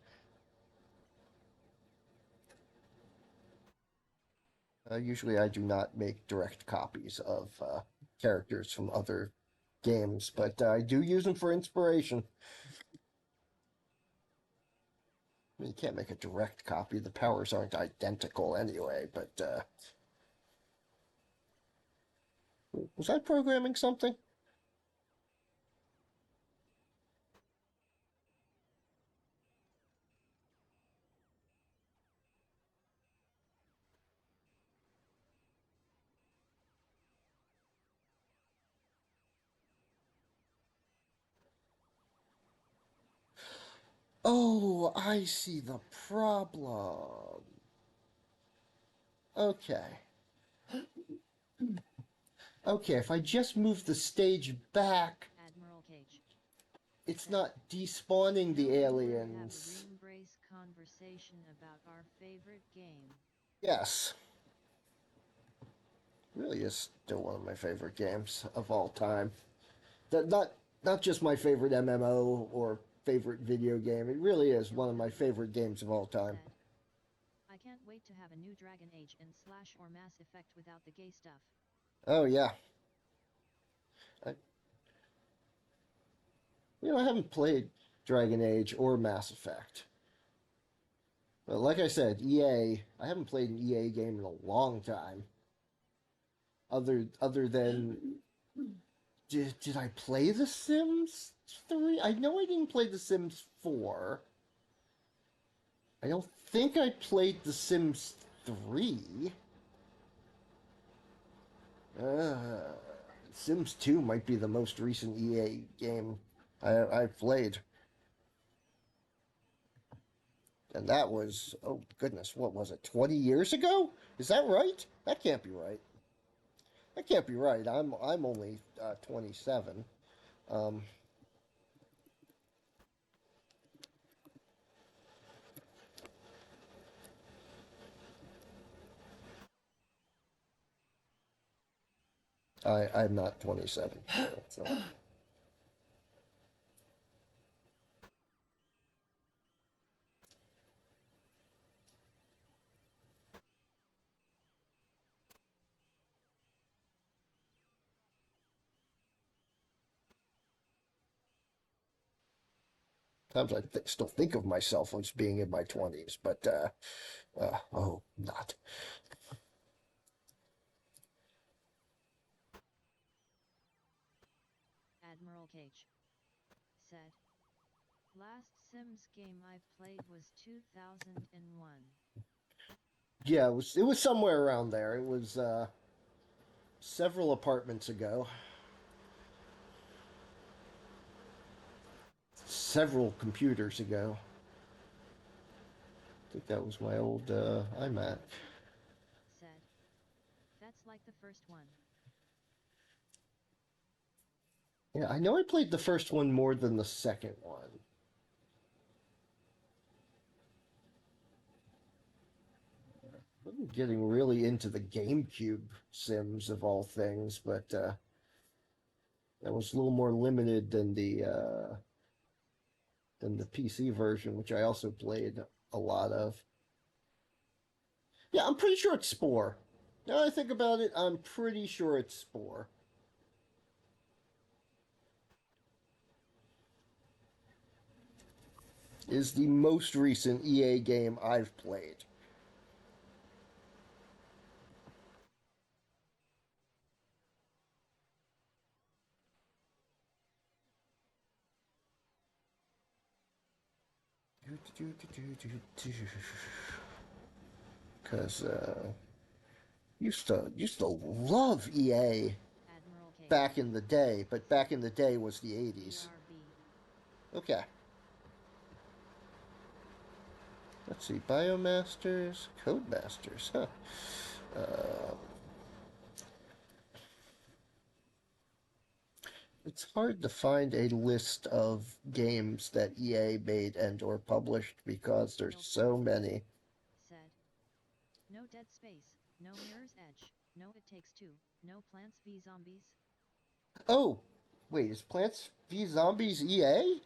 Usually, I do not make direct copies of characters from other games, but I do use them for inspiration. I mean, you can't make a direct copy; the powers aren't identical anyway. But was I programming something? Oh, I see the problem. Okay. Okay, if I just move the stage back, Admiral Cage it's said. not despawning the Now we have a aliens. ring brace conversation about our favorite game. Yes, really is still one of my favorite games of all time. That not just my favorite MMO or favorite video game. It really is one of my favorite games of all time. Said. I can't wait to have a new Dragon Age and Slash or Mass Effect without the gay stuff. Oh yeah, I, I haven't played Dragon Age or Mass Effect. But like I said, EA, I haven't played an EA game in a long time. Other than did I play The Sims 3? I know I didn't play The Sims 4. I don't think I played The Sims 3. Uh, Sims 2 might be the most recent EA game I've played. And that was, oh goodness, what was it, 20 years ago? Is that right? That can't be right. That can't be right. I'm only 27. Um, I'm not 27. So. Sometimes still think of myself as being in my 20s, but oh, not. Admiral Cage said, last Sims game I played was 2001. Yeah, it was somewhere around there. It was several apartments ago. Several computers ago. I think that was my old iMac. Said, that's like the first one. Yeah, I know I played the first one more than the second one. I'm getting really into the GameCube Sims of all things, but that was a little more limited than the PC version, which I also played a lot of. Yeah, I'm pretty sure it's Spore. Now that I think about it, I'm pretty sure it's Spore. Is the most recent EA game I've played. Because used to love EA Admiral Cage. back in the day, but back in the day was the 80s. BRB. Okay. Let's see. Biomasters, Codemasters, huh? Uh, it's hard to find a list of games that EA made and or published because there's so many. Said, no Dead Space, no Mirror's Edge, no It Takes Two, no Plants v Zombies. Oh, wait, is Plants v Zombies EA?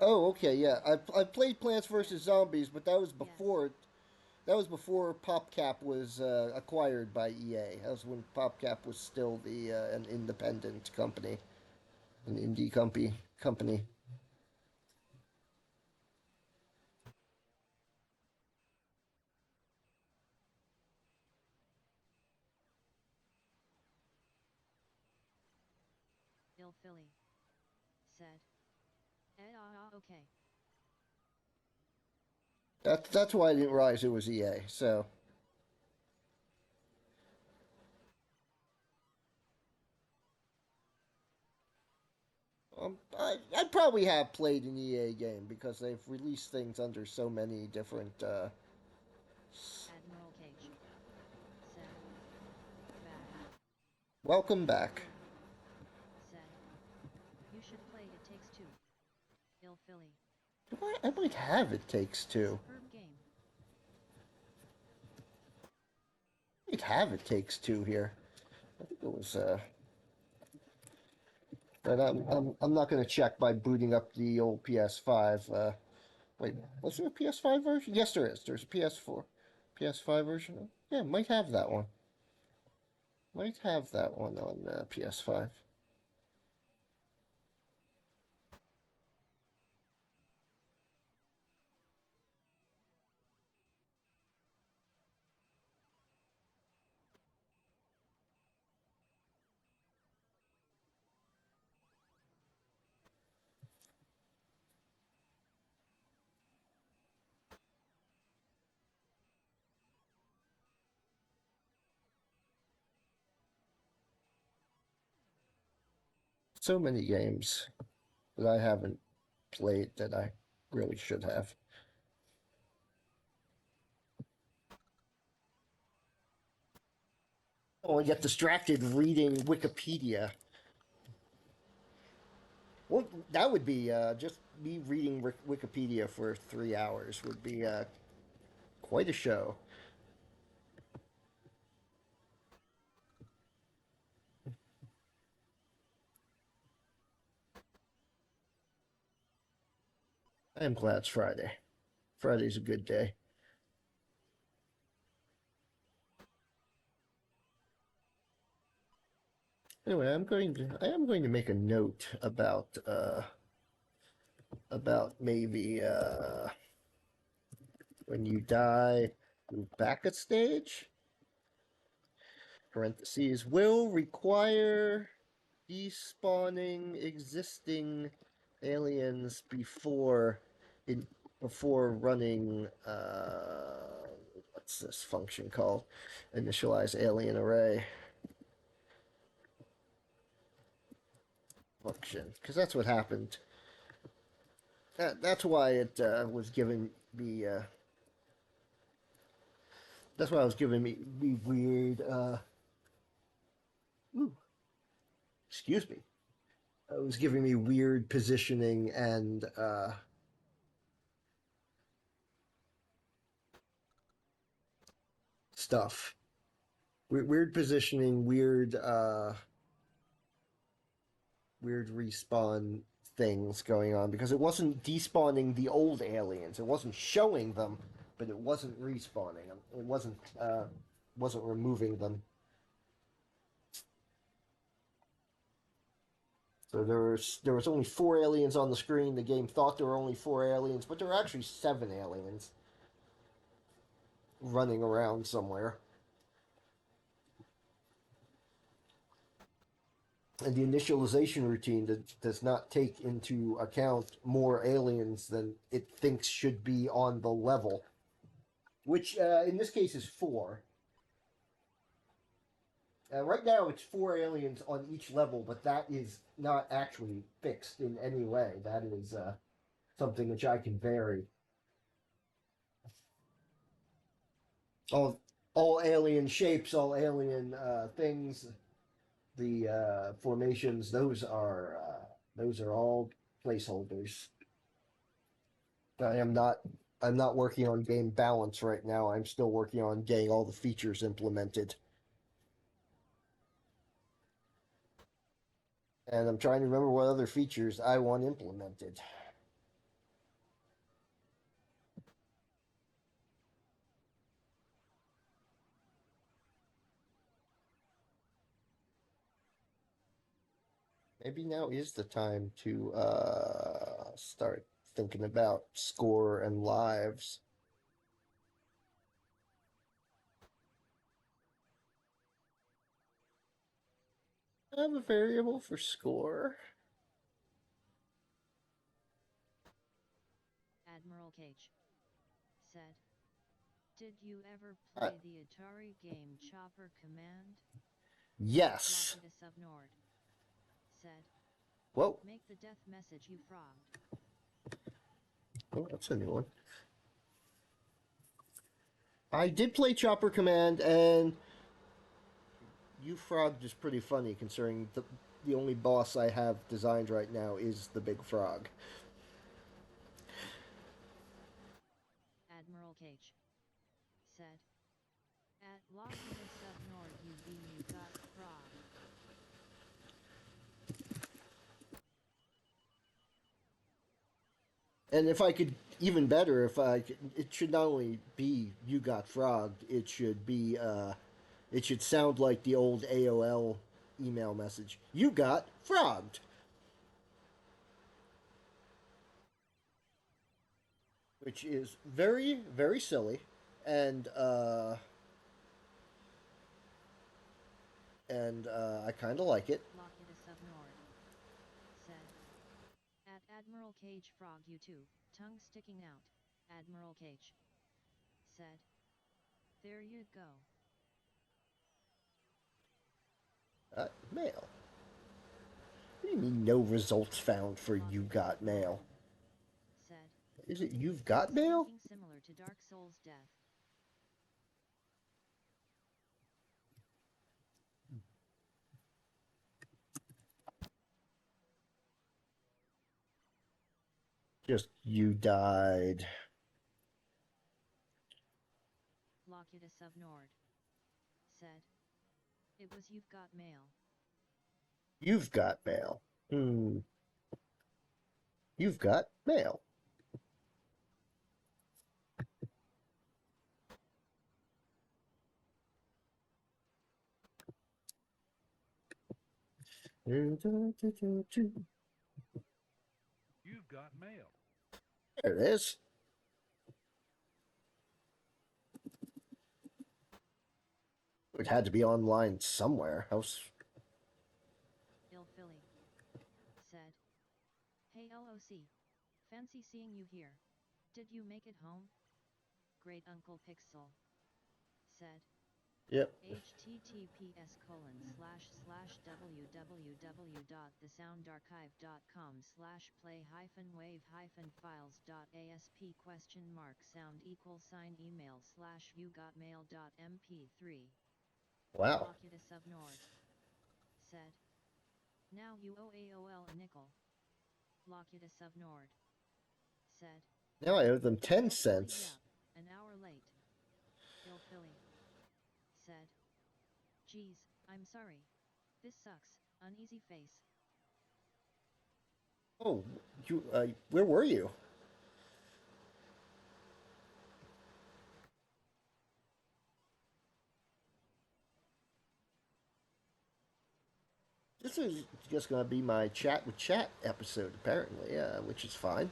Oh, okay, yeah. I played Plants vs Zombies, but that was before PopCap was acquired by EA. That was when PopCap was still the an independent company, an indie company. Ill Philly. Said, okay. That's why I didn't realize it was EA. So I probably have played an EA game because they've released things under so many different. Admiral Cage. Said, back. Welcome back. Said, you should play It Takes Two. Ill Philly. I might have It Takes Two. Superb game. I might have It Takes Two here. I think it was. But I'm not going to check by booting up the old PS5. Wait, was there a PS5 version? Yes, there is. There's a PS4, PS5 version. Yeah, might have that one. Might have that one on PS5. So many games that I haven't played that I really should have. Oh, I get distracted reading Wikipedia. Well, that would be just me reading Wikipedia for 3 hours would be quite a show. I am glad it's Friday. Friday's a good day. Anyway, I am going to make a note about about maybe when you die, move back a stage. Parentheses will require despawning existing aliens before running what's this function called? Initialize alien array function, because that's what happened. That's why it was giving me. That's why it was giving me weird. Ooh, excuse me. It was giving me weird positioning and stuff. Weird positioning, weird respawn things going on because it wasn't despawning the old aliens. It wasn't showing them, but it wasn't respawning them. It wasn't removing them. So there was only 4 aliens on the screen. The game thought there were only 4 aliens, but there were actually 7 aliens running around somewhere. And the initialization routine does not take into account more aliens than it thinks should be on the level, which in this case is 4. Right now it's 4 aliens on each level, but that is not actually fixed in any way. That is something which I can vary. All alien shapes, all alien things, the formations, those are all placeholders. I am not I'm not working on game balance right now. I'm still working on getting all the features implemented. And I'm trying to remember what other features I want implemented. Maybe now is the time to start thinking about score and lives. I have a variable for score. Admiral Cage said, "Did you ever Uh, play the Atari game Chopper Command?" yes. Lockidus of Nord said, Whoa. "Make the death message you frogged." Oh, that's a new one. I did play Chopper Command, and you frogged is pretty funny considering the only boss I have designed right now is the big frog. Admiral Cage said, "At Lockidus of Nord you got frogged." And if I could, even better, if I could, it should not only be you got frogged, it should be, it should sound like the old AOL email message. You got frogged. Which is very, very silly. And, I kind of like it. Lockidus of Nord said, "At Admiral Cage frog you too, tongue sticking out." Admiral Cage said, "There you go." Mail. What do you mean no results found for you Lockidus got of Nord mail? said, Is it you've got "It's mail? something similar to Dark Souls death." Just you died. Lockidus of Nord said, "It was you've got mail." You've got mail. You've got mail. You've got mail. There it is. It had to be online somewhere. Ill Philly said, "Hey LOC, fancy seeing you here. Did you make it home?" Great Uncle Pixel said, Yep. www.thesoundarchive.com/play-files.asp?email/view-got-mail.mp3. Wow. Locutus of Nord said, "Now you owe AOL a nickel." Locutus of Nord said, Now I owe them 10 "Ill Philly, cents. yep, an hour late." Ill Philly said, "Geez, I'm sorry. This sucks, uneasy face." Oh, where were you? This is just going to be my chat with chat episode, apparently, which is fine.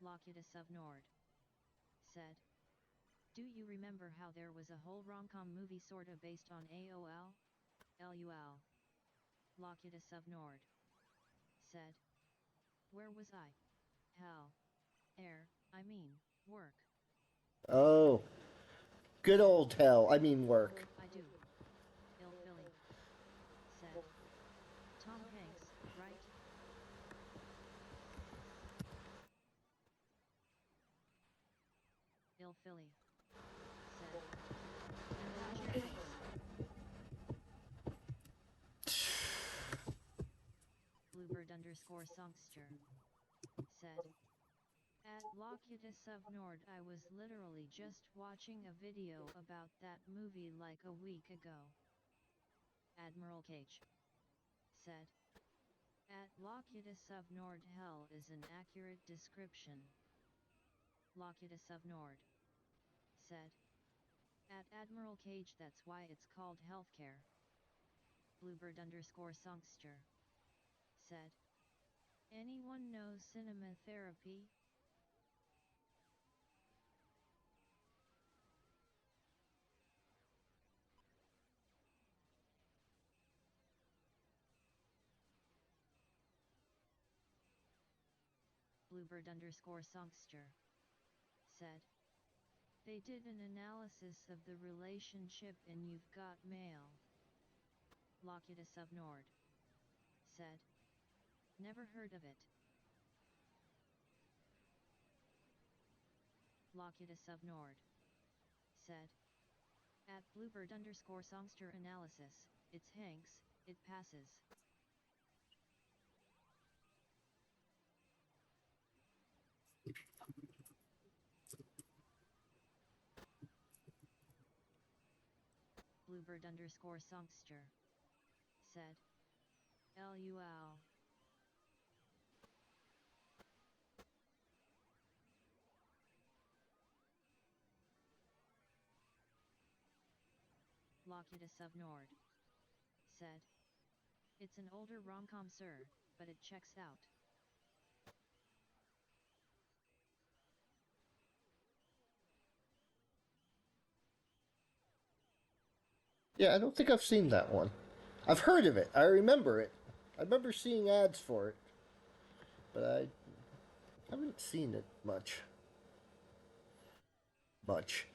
Locutus of Nord said, "Do you remember how there was a whole rom-com movie sorta based on AOL? LUL." Locutus of Nord said, "Where was I? Hell. I mean, work." Oh, good old hell. I mean, work. I do. Ill Philly said, "Tom Hanks, right?" Ill Philly said, "And that's your face." Bluebird_songster said, "At Locutus of Nord, I was literally just watching a video about that movie like a week ago." Admiral Cage said, "At Locutus of Nord, hell is an accurate description." Locutus of Nord said, "At Admiral Cage, that's why it's called healthcare." Bluebird_songster said, "Anyone know cinema therapy?" Bluebird_songster said, "They did an analysis of the relationship in You've Got Mail." Locutus of Nord said, "Never heard of it." Locutus of Nord said, "At Bluebird_songster analysis, it's Hanks, it passes." Bluebird_songster said, "LUL." Locutus of Nord said, "It's an older rom-com, sir, but it checks out." Yeah, I don't think I've seen that one. I've heard of it. I remember it. I remember seeing ads for it, but I haven't seen it much. Much.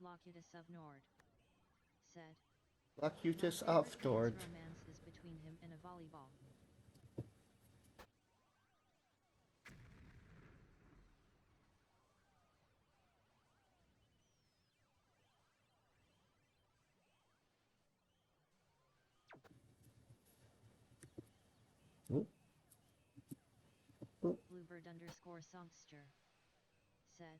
Locutus of Nord said, Locutus "My of favorite Nord. dance romance is between him and a volleyball." Bluebird underscore songster said,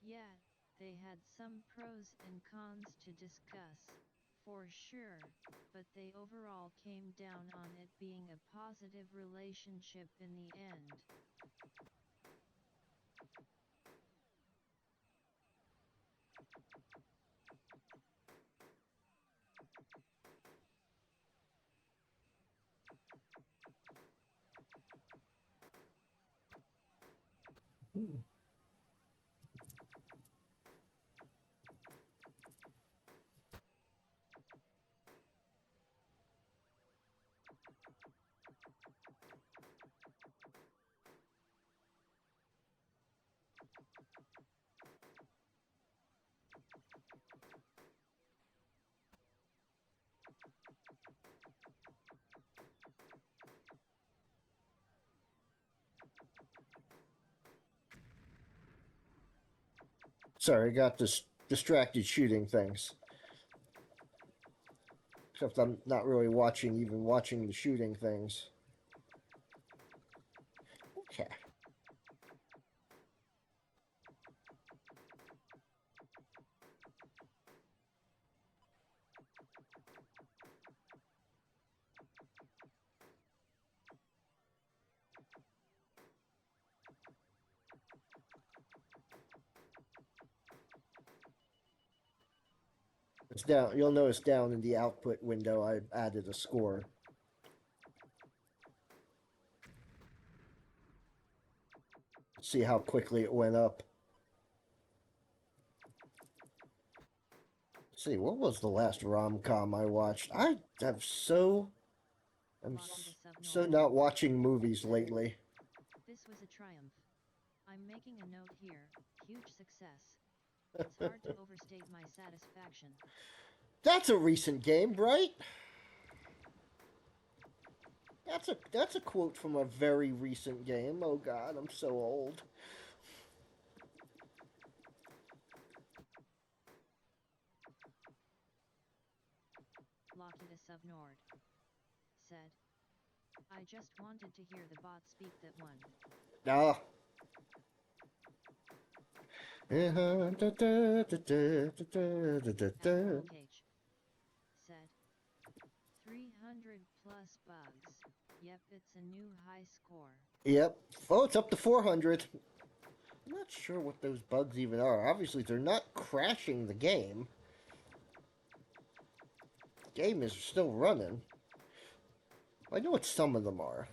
yeah, they had some pros and cons to discuss, for sure, but they overall came down on it being a positive relationship in the end. Sorry, I got distracted shooting things. Except I'm not really even watching the shooting things. Okay. It's down. You'll notice down in the output window, I added a score. See how quickly it went up. Let's see, what was the last rom-com I watched? I have I'm so not watching movies lately. This was a triumph. I'm making a note here, huge success. It's hard to overstate my satisfaction. That's a recent game, right? That's a quote from a very recent game. Oh god, I'm so old. Lockita Subnord said, I just wanted to hear the bot speak that one. Ah. Said, 300 plus bugs. Yep, it's a new high score. Yep. Oh, it's up to 400. I'm not sure what those bugs even are. Obviously, they're not crashing the game. The game is still running. I know what some of them are.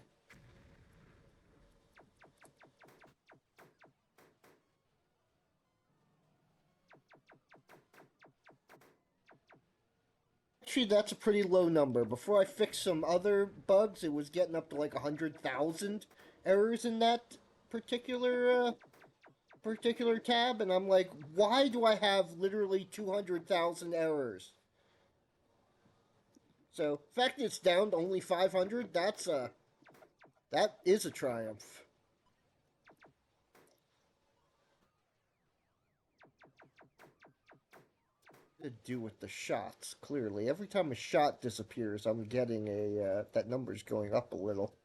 Actually, that's a pretty low number. Before I fixed some other bugs, it was getting up to like 100,000 errors in that particular tab, and I'm like, why do I have literally 200,000 errors? So, the fact that it's down to only 500, that is a triumph. To do with the shots, clearly. Every time a shot disappears, I'm getting that number's going up a little.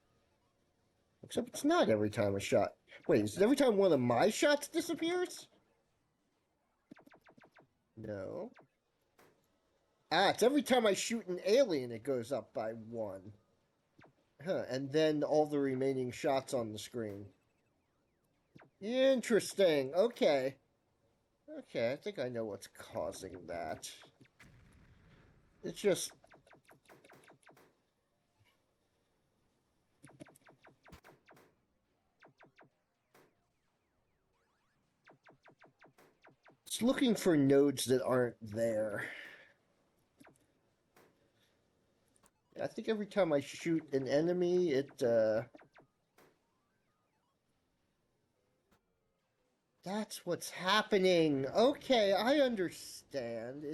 Except it's not every time a shot. Wait, is it every time one of my shots disappears? No. Ah, it's every time I shoot an alien, it goes up by one. Huh, and then all the remaining shots on the screen. Interesting. Okay. Okay, I think I know what's causing that. It's just... It's looking for nodes that aren't there. I think every time I shoot an enemy, that's what's happening. Okay, I understand.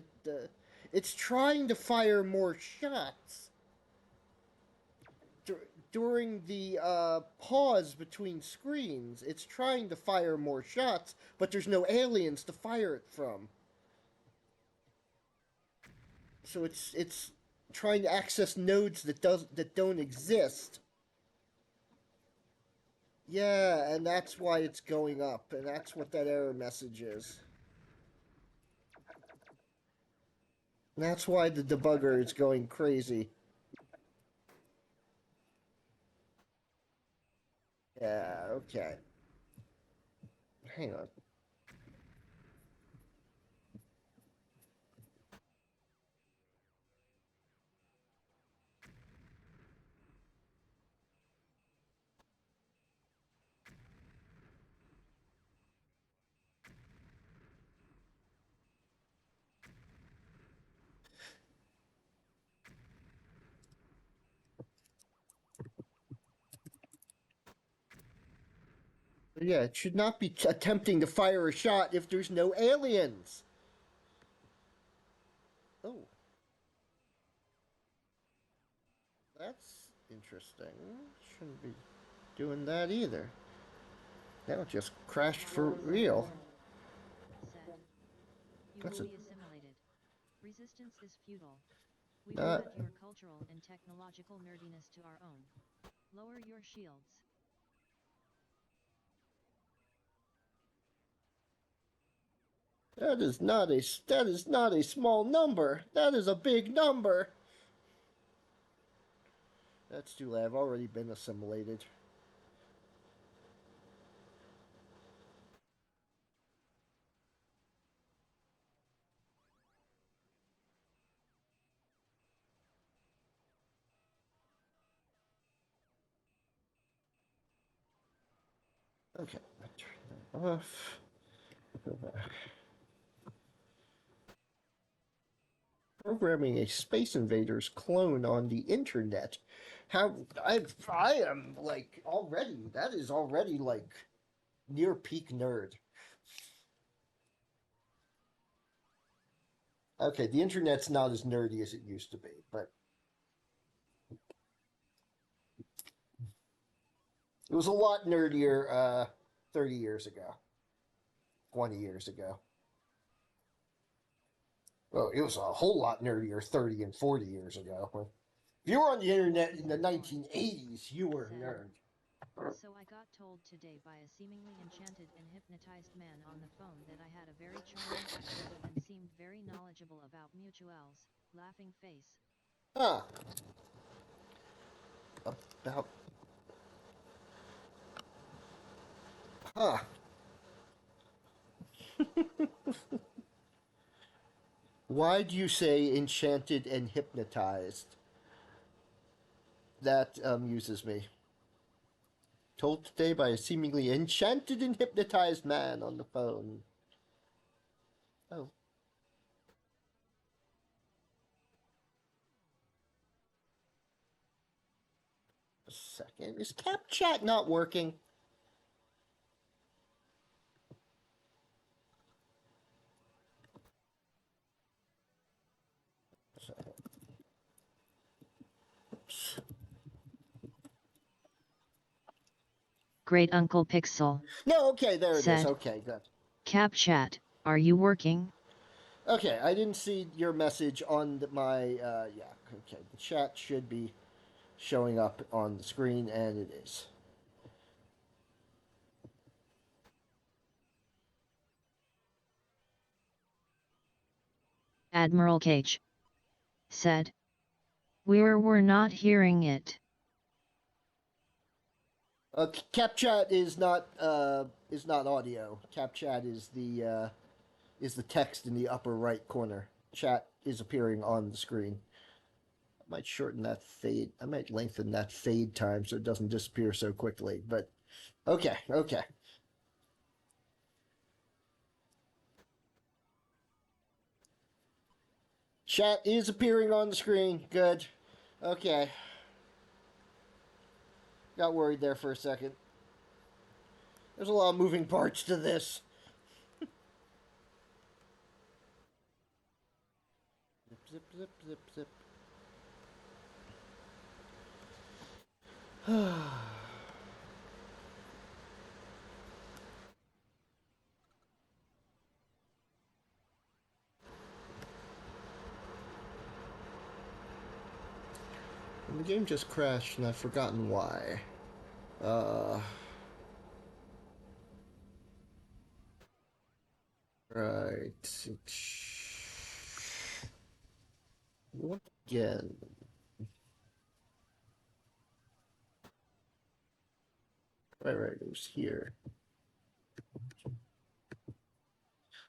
It's trying to fire more shots during the pause between screens. It's trying to fire more shots, but there's no aliens to fire it from. So it's trying to access nodes that don't exist. Yeah, and that's why it's going up, and that's what that error message is. And that's why the debugger is going crazy. Yeah, okay. Hang on. Yeah, it should not be attempting to fire a shot if there's no aliens. Oh, that's interesting. Shouldn't be doing that either. Now it just crashed for real. Said, you That's will a be assimilated. Resistance is futile. We will uh, add your cultural and technological nerdiness to our own. Lower your shields. that is not a small number. That is a big number. That's too late. I've already been assimilated. Okay, turn that off. Go back. Programming a Space Invaders clone on the internet. How I am like already. That is already like near peak nerd. Okay, the internet's not as nerdy as it used to be, but it was a lot nerdier 30 years ago, 20 years ago. Well, it was a whole lot nerdier 30 and 40 years ago. If you were on the internet in the 1980s, you were a nerd. So I got told today by a seemingly enchanted and hypnotized man on the phone that I had a very charming accent and seemed very knowledgeable about mutuals, laughing face. Huh. About. Huh. Why do you say enchanted and hypnotized? That amuses me. Told today by a seemingly enchanted and hypnotized man on the phone. Oh, a second. Is CapChat not working? Oops. Great Uncle Pixel No, okay, there it is. said, Okay, good. CapChat, are you working? Okay, I didn't see your message on my, yeah, okay. The chat should be showing up on the screen, and it is. Admiral Cage said, we're not hearing it. CapChat is not audio. CapChat is the text in the upper right corner. Chat is appearing on the screen. I might shorten that fade. I might lengthen that fade time so it doesn't disappear so quickly. But okay, okay. Chat is appearing on the screen. Good. Okay. Got worried there for a second. There's a lot of moving parts to this. Zip, zip, zip, zip, zip. And the game just crashed and I've forgotten why. Uh, Right. What again? Right, it was here.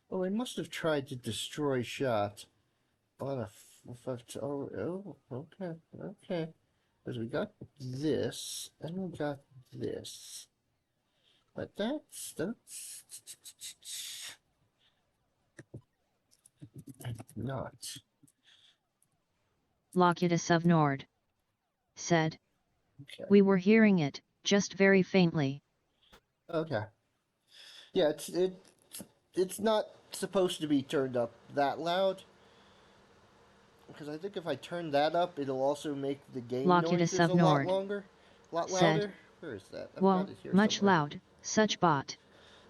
Oh, I must have tried to destroy shot on a. Okay, okay. Because we got this, and we got this. But that's not. Locutus of Nord said. Okay. We were hearing it, just very faintly. Okay. Yeah, it's not supposed to be turned up that loud. Because I think if I turn that up, it'll also make the game Locutus noises of a lot Nord longer, a lot said. louder. Where is that? I've got Whoa, it here much somewhere. loud, such bot.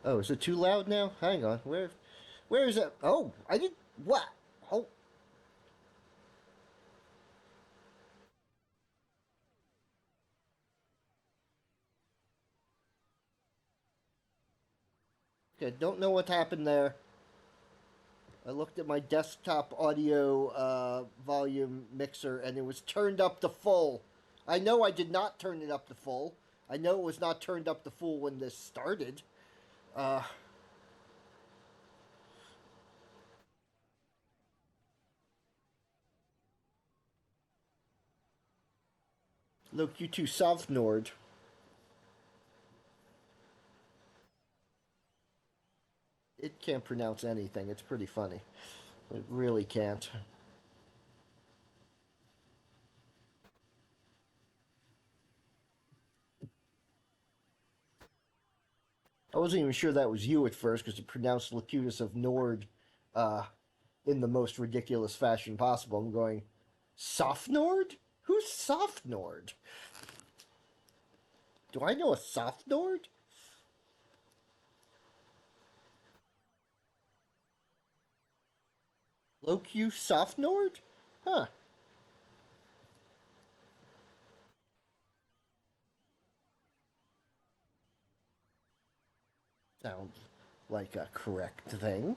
Oh, is it too loud now? Hang on. Where is that? Oh, I did what? Oh, okay. Don't know what happened there. I looked at my desktop audio volume mixer and it was turned up to full. I know I did not turn it up to full. I know it was not turned up to full when this started. Uh, Look, you two South Nord. It can't pronounce anything. It's pretty funny. It really can't. I wasn't even sure that was you at first because it pronounced Locutus of Nord uh, in the most ridiculous fashion possible. I'm going, Softnord? Who's Softnord? Do I know a Softnord? Locu Softnord? Huh. Sounds like a correct thing.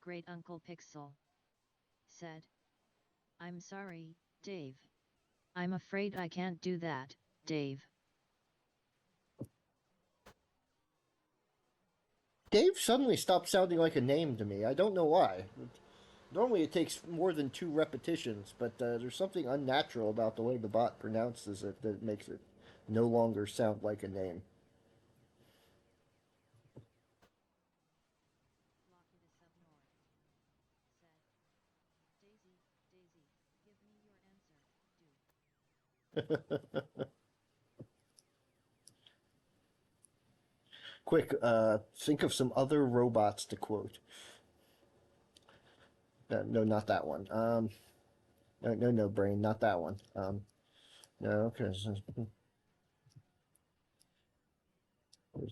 Great Uncle Pixel said. I'm sorry, Dave. I'm afraid I can't do that, Dave. Dave suddenly stopped sounding like a name to me. I don't know why. Normally it takes more than two repetitions, but there's something unnatural about the way the bot pronounces it that makes it no longer sound like a name. Quick, think of some other robots to quote. No, not that one. No, brain, not that one. No, because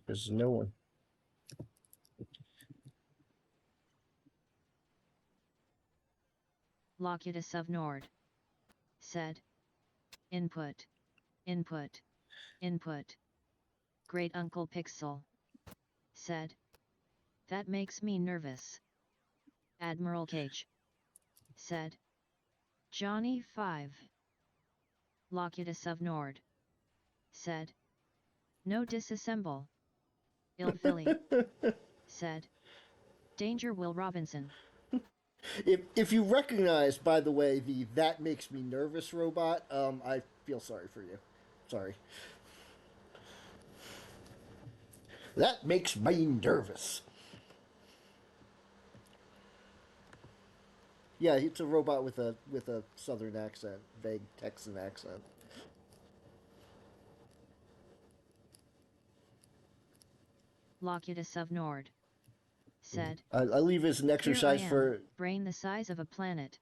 there's no one. Locutus of Nord said. Input. Input. Input. Great Uncle Pixel said. That makes me nervous. Admiral Cage said. Johnny 5. Locutus of Nord said. No disassemble. Ill Philly said. Danger Will Robinson. If you recognize, by the way, the "that makes me nervous" robot, I feel sorry for you. Sorry. That makes me nervous. Yeah, it's a robot with a southern accent, vague Texan accent. Locutus of Nord said, I leave as an "Here I exercise am, for. brain the size of a planet."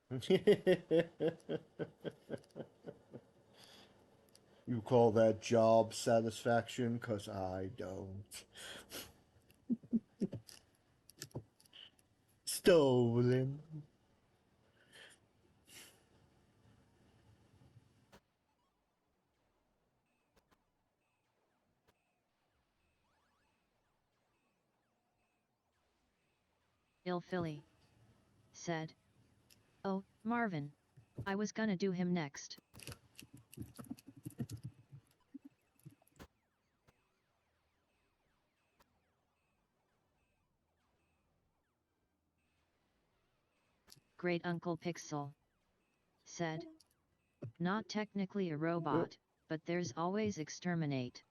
You call that job satisfaction? 'Cause I don't. Stolen. Ilfili said, "Oh, Marvin. I was gonna do him next." Great Uncle Pixel said, "Not technically a robot, but there's always exterminate."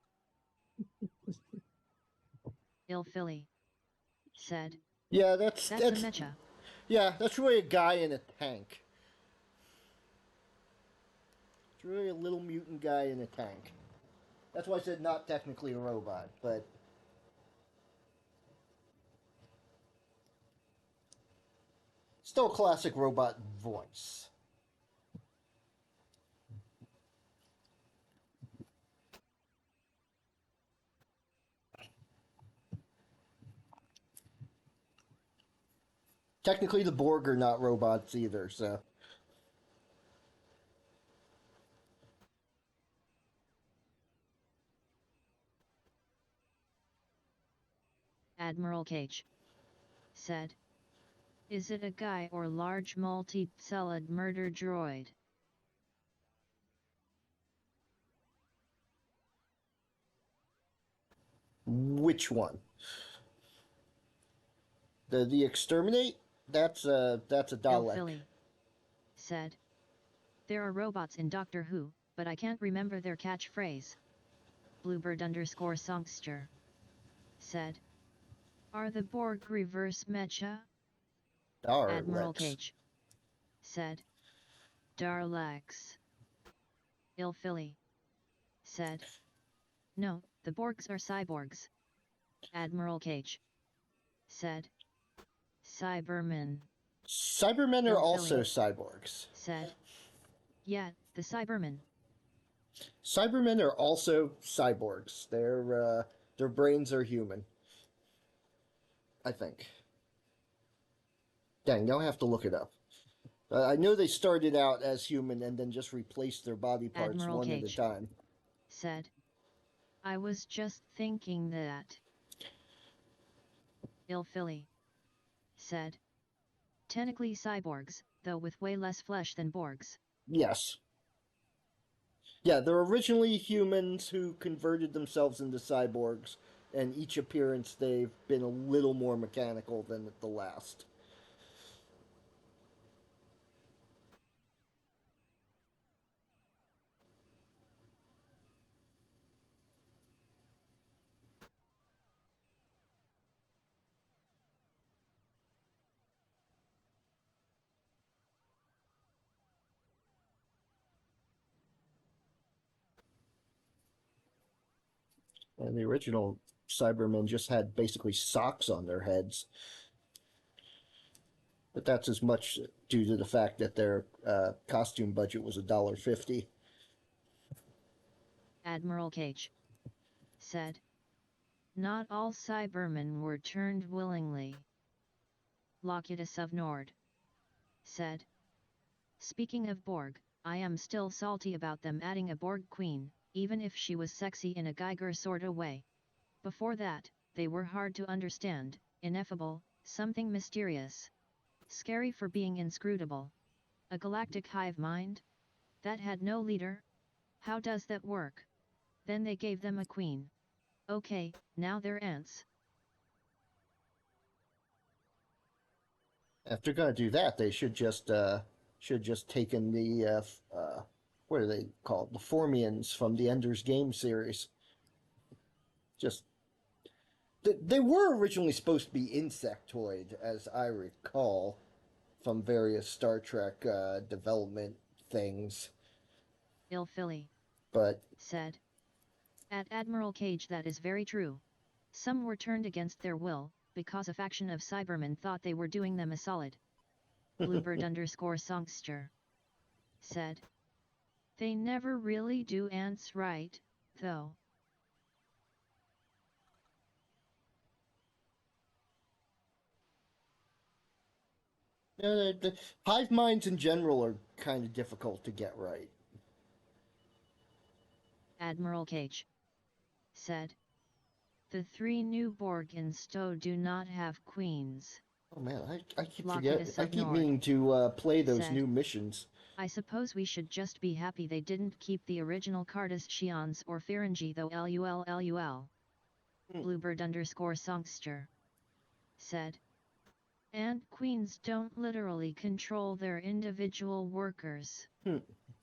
Ilfili said, Yeah, that's "That's a that's mecha." yeah, that's really a guy in a tank. It's really a little mutant guy in a tank. That's why I said not technically a robot, but still a classic robot voice. Technically, the Borg are not robots either, so. Admiral Cage said, "Is it a guy or large multi-celled murder droid?" Which one? The exterminate? That's a Dalek. Ilfili said, "There are robots in Doctor Who, but I can't remember their catchphrase." Bluebird_songster said, "Are the Borg reverse mecha?" Admiral Daleks. Cage said, "Darleks." Ilfili said, "No, the Borgs are cyborgs." Admiral Cage said, "Cybermen." Cybermen are also Ilfili cyborgs. said, "Yeah, the Cybermen." Cybermen are also cyborgs. Their brains are human. I think. Dang, now I have to look it up. I know they started out as human and then just replaced their body parts Admiral one at a Cage time. said, "I was just thinking that." Ilfili said, "Technically cyborgs, though with way less flesh than Borgs." Yes. Yeah, they're originally humans who converted themselves into cyborgs, and each appearance they've been a little more mechanical than the last. And the original Cybermen just had basically socks on their heads. But that's as much due to the fact that their costume budget was $1.50. Admiral Cage said, "Not all Cybermen were turned willingly." Locutus of Nord said, "Speaking of Borg, I am still salty about them adding a Borg queen, even if she was sexy in a Geiger sorta way. Before that, they were hard to understand, ineffable, something mysterious. Scary for being inscrutable. A galactic hive mind? That had no leader? How does that work? Then they gave them a queen. Okay, now they're ants." If they're gonna do that, they should just taken the what are they called? The Formians from the Ender's Game series. Just They were originally supposed to be insectoid, as I recall, from various Star Trek development things. Ilfili But said. At Admiral Cage, that is very true. Some were turned against their will, because a faction of Cybermen thought they were doing them a solid. Bluebird_songster said. They never really do ants right, though. the hive minds in general are kind of difficult to get right. Admiral Cage said. The 3 new Borg in Stowe do not have queens. Oh man, I keep Lockidus forgetting. I of keep Nord meaning to play those said. new missions. I suppose we should just be happy they didn't keep the original Cardassians or Ferengi, though. LUL. Bluebird_songster said. And queens don't literally control their individual workers.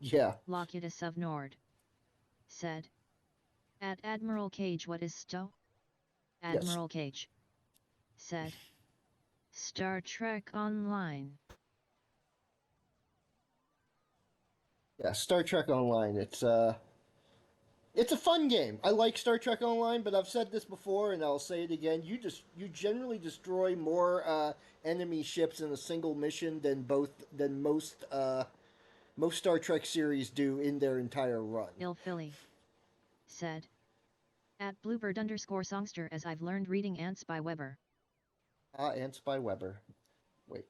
Yeah. Lockidus of Nord said. At Admiral Cage, what is Stowe? Admiral Cage said. Star Trek Online. Yeah, Star Trek Online. It's a fun game. I like Star Trek Online, but I've said this before and I'll say it again. You generally destroy more enemy ships in a single mission than most Star Trek series do in their entire run. Ilfili said. At Bluebird_songster, as I've learned reading Ants by Weber. Ants by Weber. Wait.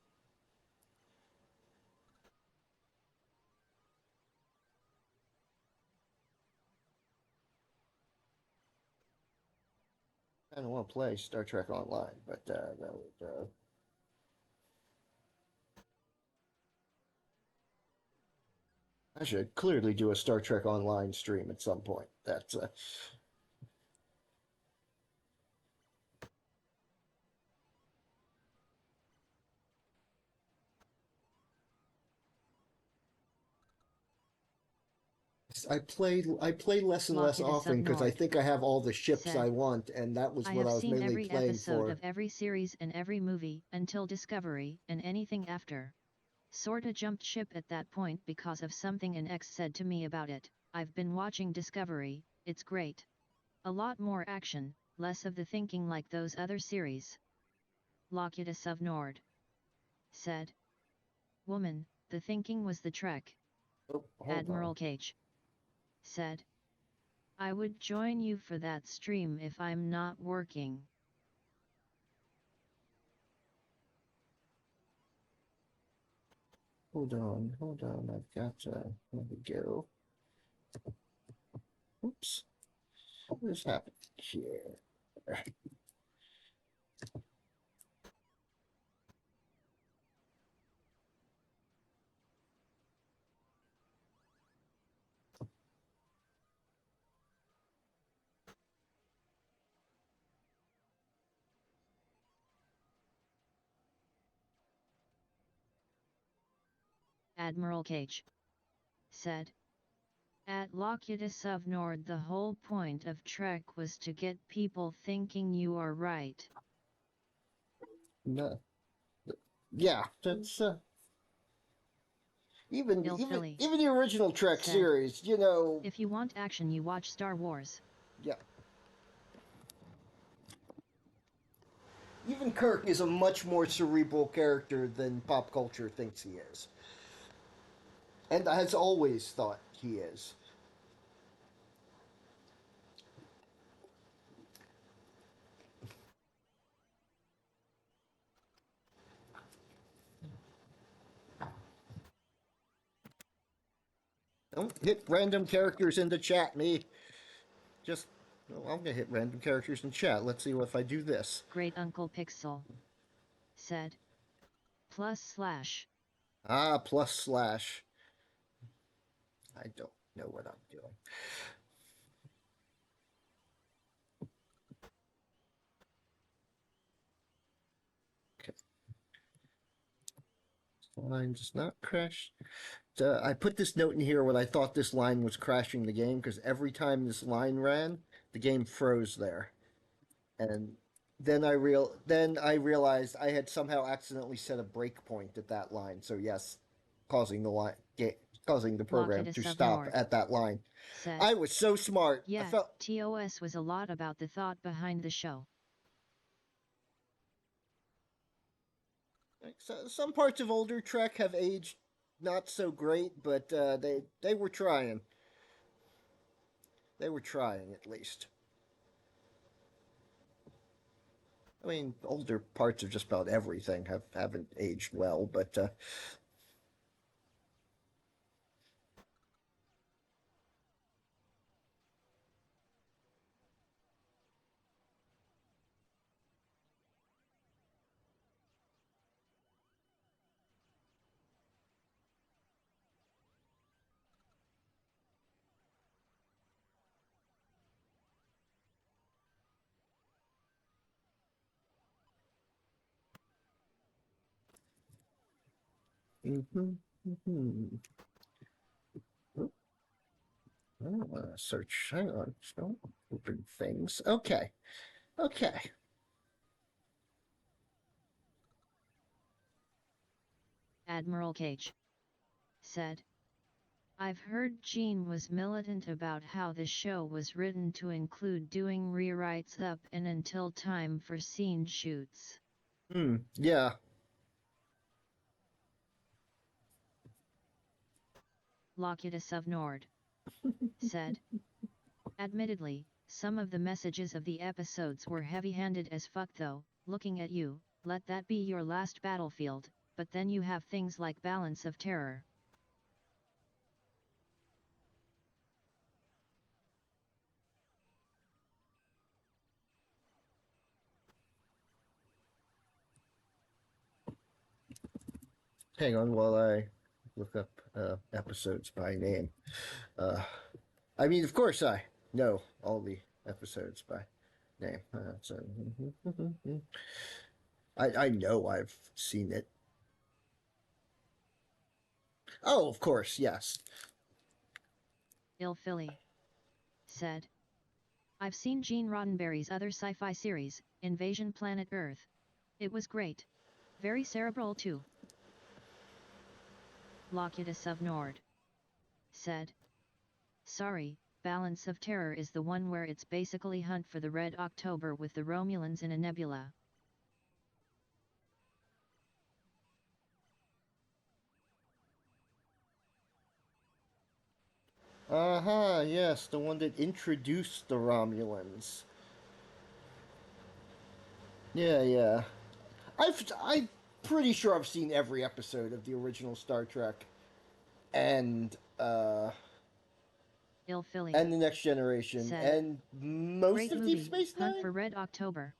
I don't want to play Star Trek Online, but that would. I should clearly do a Star Trek Online stream at some point. That's I play less and less Lockidus often of because I Nord think I have all the ships said. I want, and that was I what have I was seen mainly every playing episode for. of every series and every movie until Discovery, and anything after. Sorta jumped ship at that point because of something an ex said to me about it. I've been watching Discovery, it's great. A lot more action, less of the thinking like those other series. Lockidus of Nord said. Woman, the thinking was the Trek. Oh, Admiral Cage said. I would join you for that stream if I'm not working. Hold on. I've got let me go. Oops. What just happened here? Admiral Cage said. At Lockidus of Nord, the whole point of Trek was to get people thinking you are right. No. Yeah, that's even Ilfili even the original Trek said. series, you know. If you want action, you watch Star Wars. Yeah. Even Kirk is a much more cerebral character than pop culture thinks he is. And has always thought he is. Don't hit random characters in the chat, me. Just, I'm gonna hit random characters in chat. Let's see if I do this. Great Uncle Pixel said. +/. +/. I don't know what I'm doing. Okay. Line does not crash. I put this note in here when I thought this line was crashing the game because every time this line ran, the game froze there. And then I realized I had somehow accidentally set a breakpoint at that line. So yes, causing the line, causing the program Lockheedus to of stop Nord at that line. said, I was so smart. I yeah, felt TOS was a lot about the thought behind the show. like, some parts of older Trek have aged not so great, but they were trying. They were trying at least. I mean, older parts of just about everything haven't aged well, but mhm, mhm. I don't want to search. Hang on, just don't open things. Okay, okay. Admiral Cage said, I've heard Gene was militant about how the show was written to include doing rewrites up and until time for scene shoots. Yeah. Lockheedus of Nord said, admittedly, some of the messages of the episodes were heavy-handed as fuck though, looking at you, let that be your last battlefield, but then you have things like Balance of Terror. Hang on while I look up episodes by name. Uh, I mean, of course, I know all the episodes by name. So, I know I've seen it. Oh, of course, yes. Il Philly said, I've seen Gene Roddenberry's other sci-fi series, Invasion Planet Earth. It was great. Very cerebral too. Lockheedus of Nord said, sorry, Balance of Terror is the one where it's basically Hunt for the Red October with the Romulans in a nebula. Uh-huh, yes, the one that introduced the Romulans. Yeah, yeah. I'm pretty sure I've seen every episode of the original Star Trek and Il Philly and the Next Generation said, and most great of Deep movie, Space Hunt Nine. for Red October.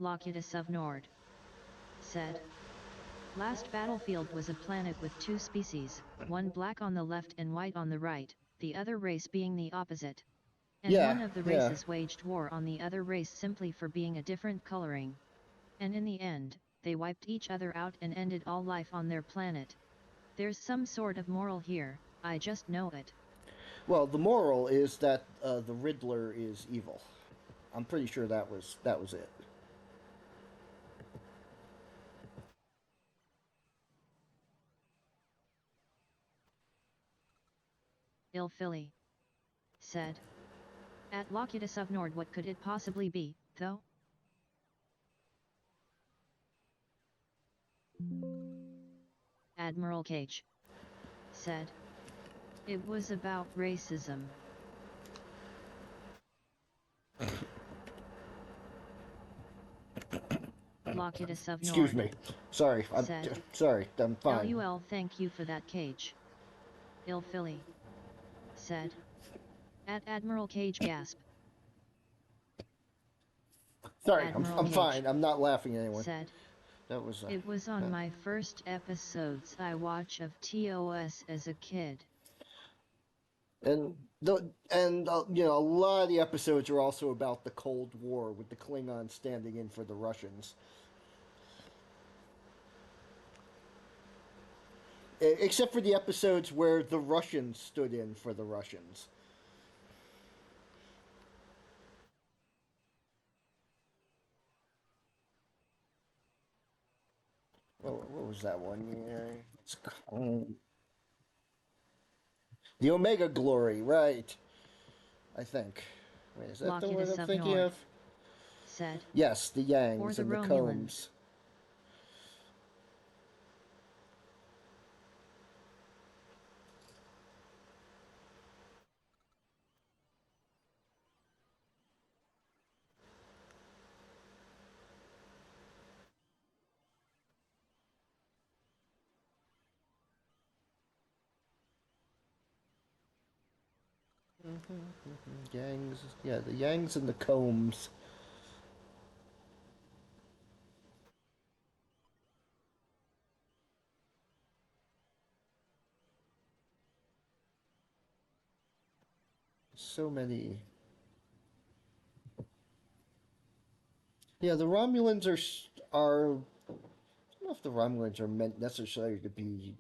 Lockheedus of Nord said, last battlefield was a planet with two species, one black on the left and white on the right, the other race being the opposite. And Yeah, one of the yeah. races waged war on the other race simply for being a different coloring. And in the end, they wiped each other out and ended all life on their planet. There's some sort of moral here, I just know it. Well, the moral is that the Riddler is evil. I'm pretty sure that was it. Il Philly said. At Lockheedus of Nord, what could it possibly be, though? Admiral Cage said. It was about racism. Locutus of Excuse Nord me. Sorry. said, Sorry. I'm fine. LUL, thank you for that, Cage. Il Philly said. At Admiral Cage gasp. Sorry. Admiral I'm Cage fine. I'm not laughing at anyone. said, That was. it was on my first episodes I watch of TOS as a kid. And you know, a lot of the episodes are also about the Cold War with the Klingons standing in for the Russians. Except for the episodes where the Russians stood in for the Russians. What was that one? Yeah, it's called the Omega Glory, right? I think. Wait, is that the one Locutus I'm of thinking Nord of? said, Yes, the or Yangs the and the Romulans. Combs. Yangs, yeah, the Yangs and the Combs. So many. Yeah, the Romulans are. I don't know if the Romulans are meant necessarily to be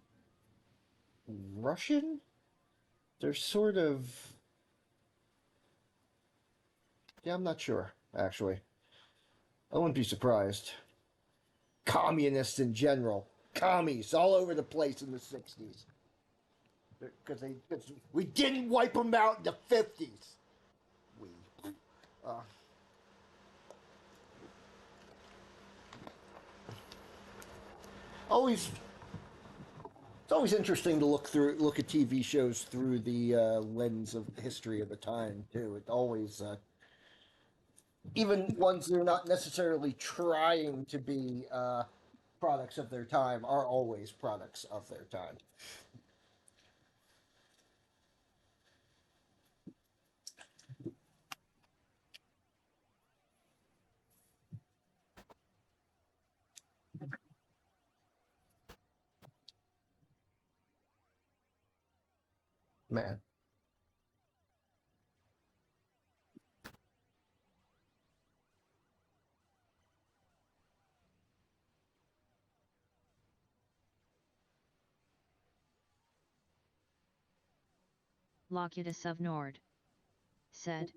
Russian. They're sort of. Yeah, I'm not sure actually. I wouldn't be surprised. Communists in general, commies all over the place in the '60s. Because we didn't wipe them out in the '50s. We. Uh, always it's always interesting to look at TV shows through the lens of the history of the time too. It always even ones that are not necessarily trying to be products of their time are always products of their time. Man, Locutus of Nord said,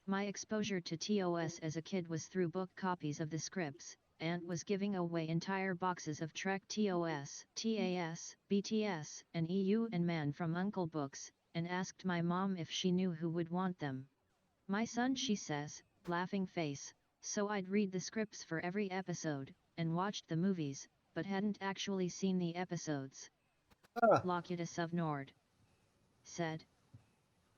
my exposure to TOS as a kid was through book copies of the scripts, and was giving away entire boxes of Trek TOS, TAS, BTS, and EU and Man from Uncle Books, and asked my mom if she knew who would want them. My son, she says, laughing face, so I'd read the scripts for every episode, and watched the movies, but hadn't actually seen the episodes. ah. Locutus of Nord said.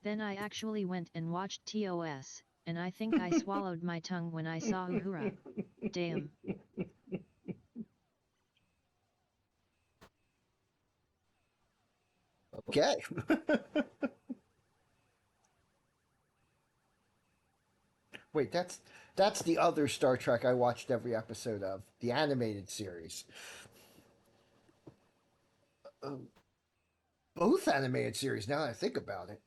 Then I actually went and watched TOS, and I think I swallowed my tongue when I saw Uhura. Damn. Okay. Wait, that's the other Star Trek I watched every episode of, the animated series. Uh, Both animated series. Now that I think about it,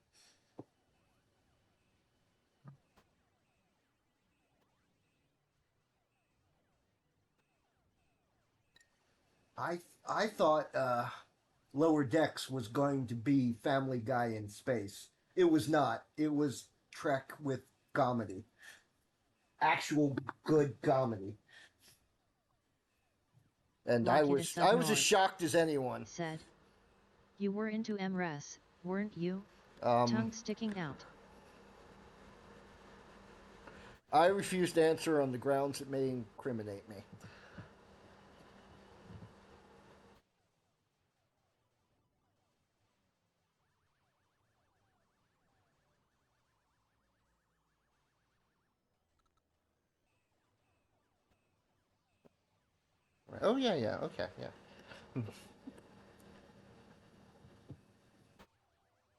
I thought Lower Decks was going to be Family Guy in space. It was not. It was Trek with comedy, actual good comedy, and Locutus of I was as Nord shocked as anyone. said. You were into MRES, weren't you? Um, Tongue sticking out. I refuse to answer on the grounds it may incriminate me. Oh yeah, yeah. Okay, yeah.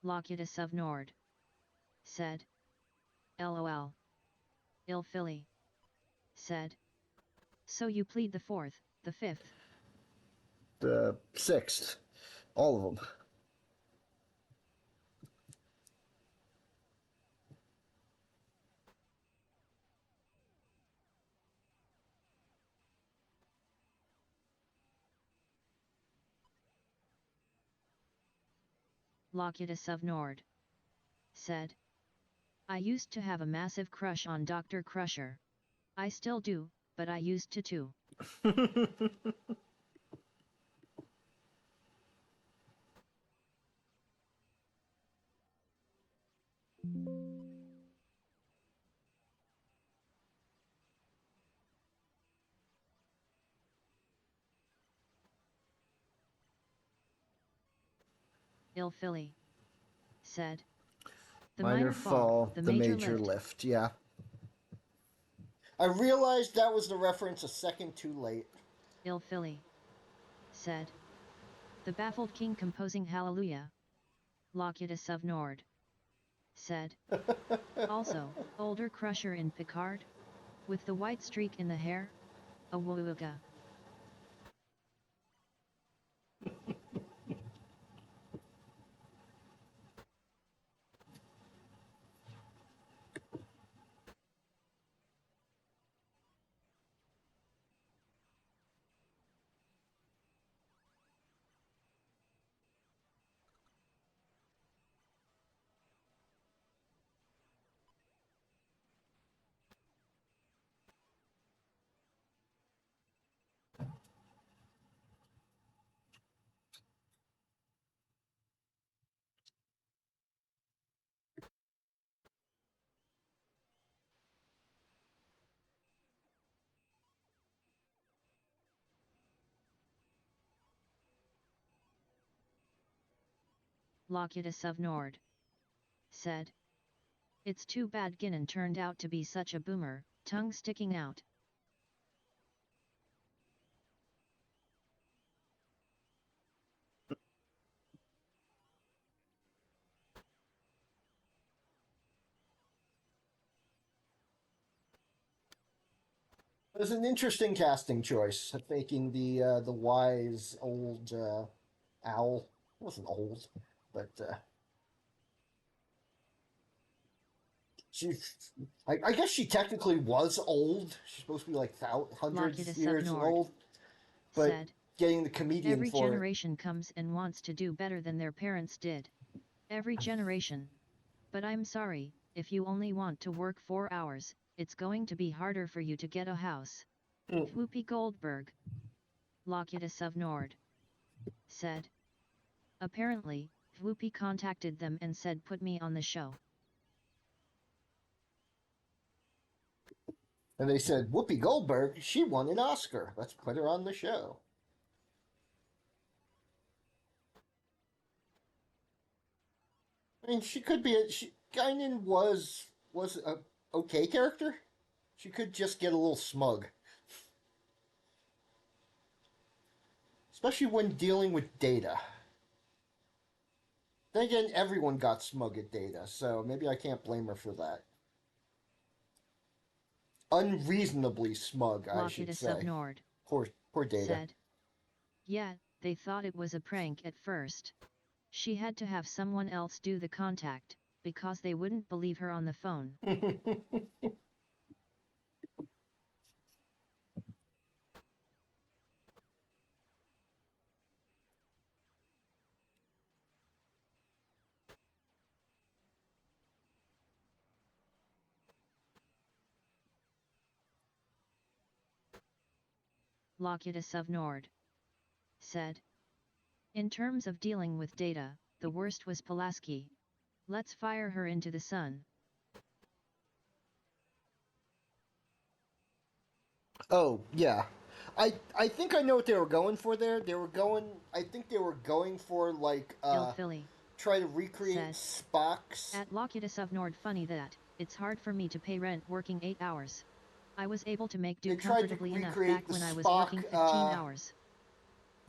Locutus of Nord. Said. LOL. Ilfili. Said. So you plead the fourth, the fifth. The sixth, all of them. Locutus of Nord. Said. I used to have a massive crush on Dr. Crusher. I still do, but I used to too. Ilfili. Said. The Minor minor fall, fall, the the major major lift. lift. Yeah. I realized that was the reference a second too late. Ilfili. Said. The baffled king composing Hallelujah. Locutus of Nord. Said. Also, older Crusher in Picard? With the white streak in the hair? Awooga. Locutus of Nord. Said. It's too bad Guinan turned out to be such a boomer, tongue sticking out. It was an interesting casting choice, making the wise old owl. It wasn't old, but she. I guess she technically was old. She's supposed to be like hundreds of Locutus of years Nord. old, but Said. getting the comedian Every for it. generation comes and wants to do better than their parents did. Every generation. But I'm sorry, if you only want to work 4 hours, it's going to be harder for you to get a house. Mm. Whoopi Goldberg. Locutus of Nord. Said. Apparently, Whoopi contacted them and said put me on the show. And they said, Whoopi Goldberg, she won an Oscar. Let's put her on the show. I mean, she could be a. Guinan was a okay character. She could just get a little smug, especially when dealing with Data. Then again, everyone got smug at Data, so maybe I can't blame her for that. Unreasonably smug, I should Locutus of say. Nord. Poor Data. Said. Yeah, they thought it was a prank at first. She had to have someone else do the contact, because they wouldn't believe her on the phone. Locutus of Nord. Said. In terms of dealing with Data, the worst was Pulaski. Let's fire her into the sun. Oh yeah, I think I know what they were going for there. They were going. I think they were going for like Ilfili. try to recreate Said. Spock's. At Locutus of Nord funny that, it's hard for me to pay rent working 8 hours. I was able to make do They tried to comfortably enough recreate back the when I was Spock, working 15 hours.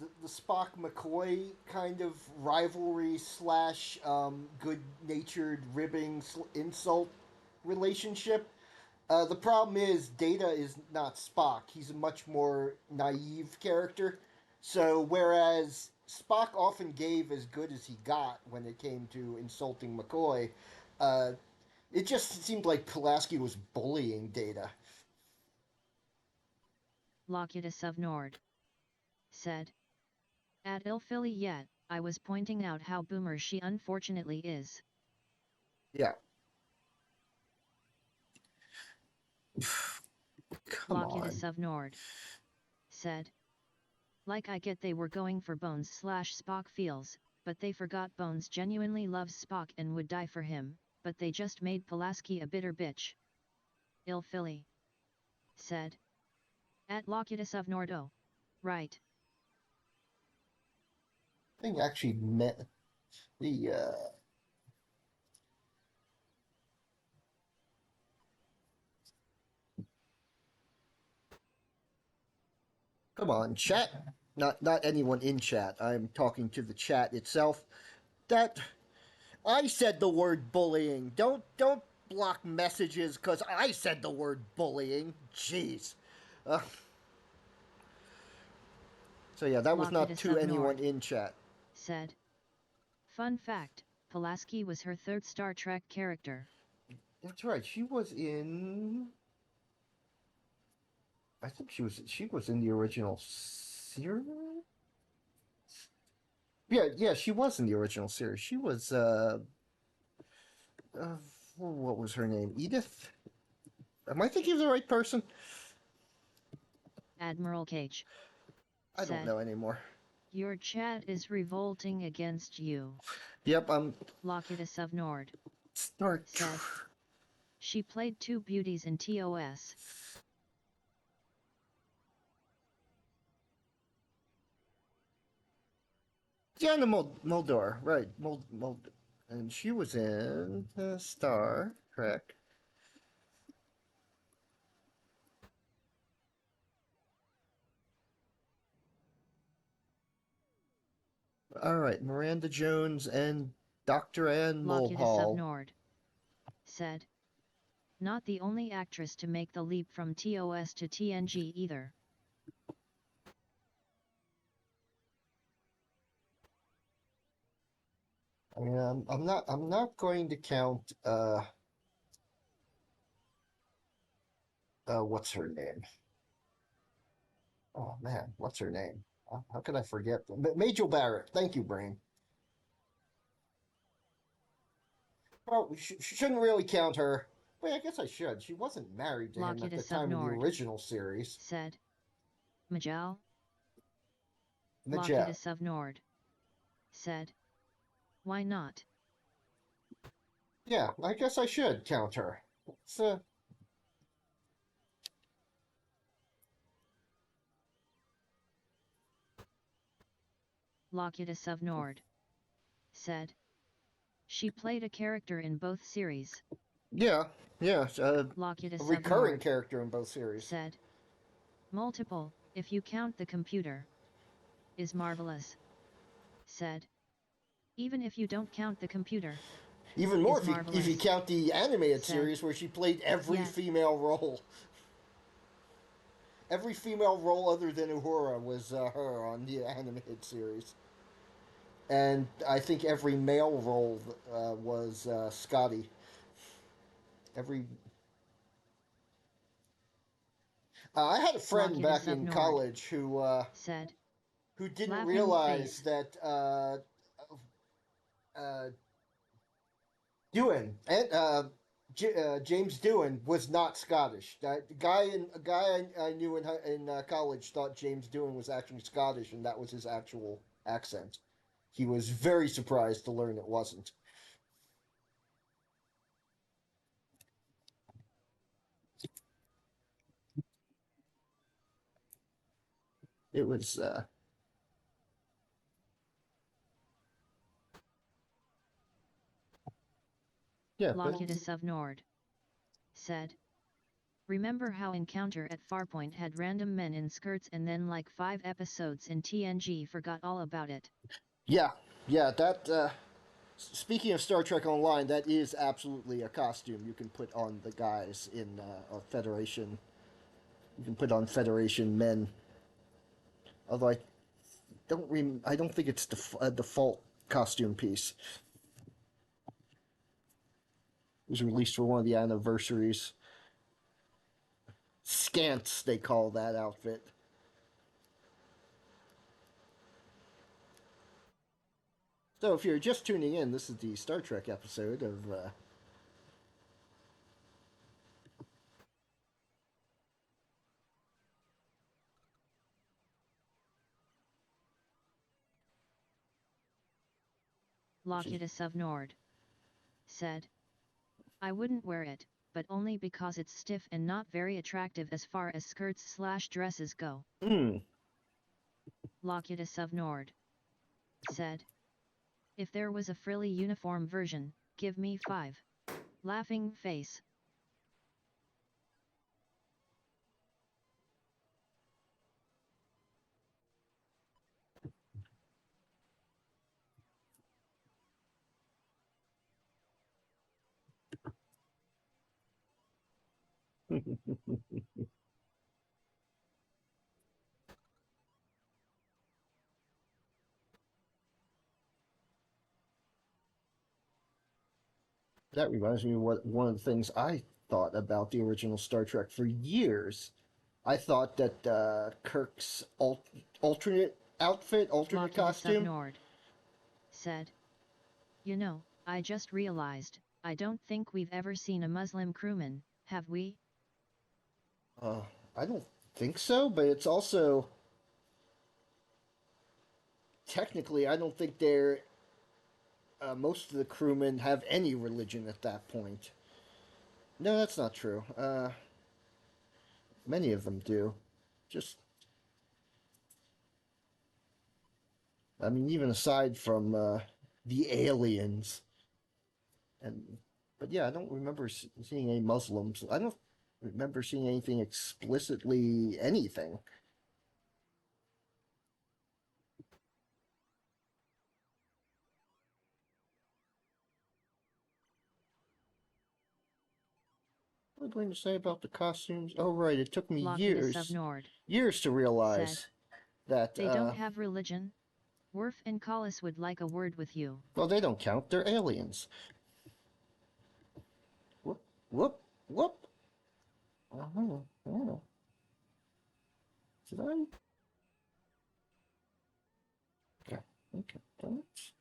the Spock McCoy kind of rivalry slash good natured ribbing insult relationship. The problem is Data is not Spock. He's a much more naive character. So whereas Spock often gave as good as he got when it came to insulting McCoy, uh, it just seemed like Pulaski was bullying Data. Locutus of Nord said. At Ilphilly yet, I was pointing out how boomer she unfortunately is. Yeah. Come Locutus on. of Nord said. Like I get they were going for Bones / Spock feels, but they forgot Bones genuinely loves Spock and would die for him, but they just made Pulaski a bitter bitch. Ilphilly said. At Locutus of Nordo. Right. I think actually met the come on, chat. Not anyone in chat. I'm talking to the chat itself. That I said the word bullying. Don't block messages because I said the word bullying. Jeez. Uh, so yeah, that was not Locutus to of anyone Nord in chat. said. Fun fact, Pulaski was her third Star Trek character. That's right. She was in. I think she was in the original series. Yeah, she was in the original series. She was uh what was her name? Edith? Am I thinking of the right person? Admiral Cage I don't said. know anymore. Your chat is revolting against you. Yep, I'm Locutus of Nord start. said. She played two beauties in TOS. Diana Muldaur, right? And she was in Star Trek. All right, Miranda Jones and Dr. Ann Locutus of Mulhall. Nord said. Not the only actress to make the leap from TOS to TNG either. I mean, I'm not going to count what's her name? Oh man, what's her name? How could I forget? Majel Barrett. Thank you, Brain. Well, we shouldn't really count her. Wait, I guess I should. She wasn't married to him at the Locutus of time of the Nord original series. said. Majel? Majel. Locutus of Nord said. Why not? Yeah, I guess I should count her. It's, Locutus of Nord said. She played a character in both series. yeah, a Locutus of recurring Nord character in both series. said. Multiple, if you count the computer. Is marvelous. Said. Even if you don't count the computer. Even more is if you count the animated said. series where she played every Yeah. female role. Every female role other than Uhura was her on the animated series. And I think every male role was Scotty. Every I had a friend Locutus back of in Nord college said. who didn't Laughing realize face. that uh, Doohan and James Doohan was not Scottish. A guy I knew in college thought James Doohan was actually Scottish, and that was his actual accent. He was very surprised to learn it wasn't. It was yeah, but Locutus of Nord said. Remember how Encounter at Farpoint had random men in skirts and then like 5 episodes in TNG forgot all about it? Yeah, yeah, that, speaking of Star Trek Online, that is absolutely a costume you can put on the guys in a Federation. You can put on Federation men. Although I don't think it's a default costume piece. It was released for one of the anniversaries. Scants, they call that outfit. So if you're just tuning in, this is the Star Trek episode of Locutus of Nord said, I wouldn't wear it, but only because it's stiff and not very attractive as far as skirts/dresses go. Locutus of Nord said, if there was a frilly uniform version, give me 5. Laughing face. That reminds me of what one of the things I thought about the original Star Trek for years. I thought that Kirk's alternate outfit, alternate Locutus of costume. Nord said, you know, I just realized, I don't think we've ever seen a Muslim crewman, have we? Uh, I don't think so, but it's also technically I don't think they're most of the crewmen have any religion at that point. No, that's not true. Many of them do. Just, I mean, even aside from the aliens, and but yeah, I don't remember seeing any Muslims. I don't remember seeing anything explicitly anything. What am I going to say about the costumes? Oh, right, it took me Locutus of Nord years to realize said, that. they don't have religion. Worf and Collis would like a word with you. Well, they don't count. They're aliens. Whoop, whoop, whoop. Oh, did I? Okay, okay, thanks.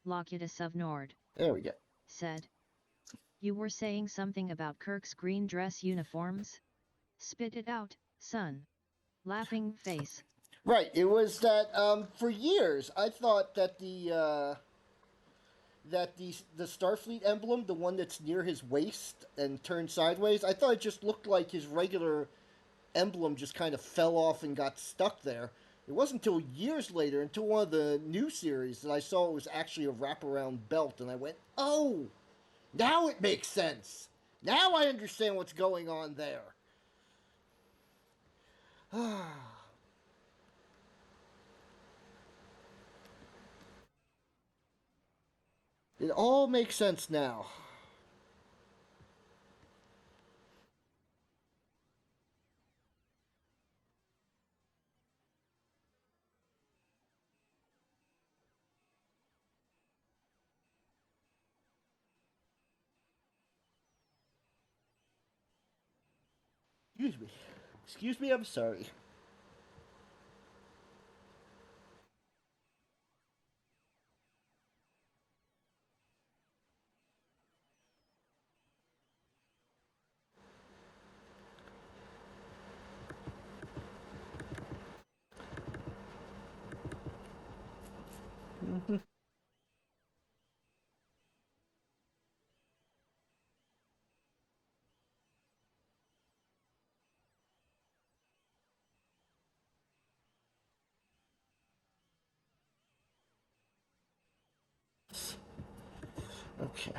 Locutus of Nord There we go. said, you were saying something about Kirk's green dress uniforms? Spit it out, son. Laughing face. Right, it was that for years I thought that the Starfleet emblem, the one that's near his waist and turned sideways, I thought it just looked like his regular emblem just kind of fell off and got stuck there. It wasn't until years later, until one of the new series, that I saw it was actually a wraparound belt, and I went, "Oh, now it makes sense. Now I understand what's going on there." It all makes sense now. Excuse me. Excuse me, I'm sorry. Okay.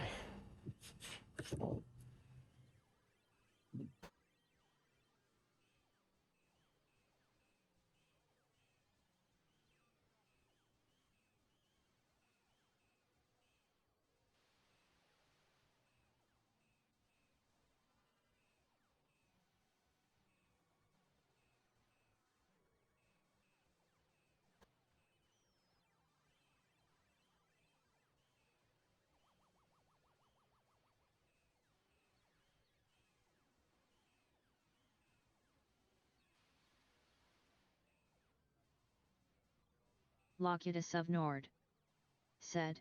Locutus of Nord said.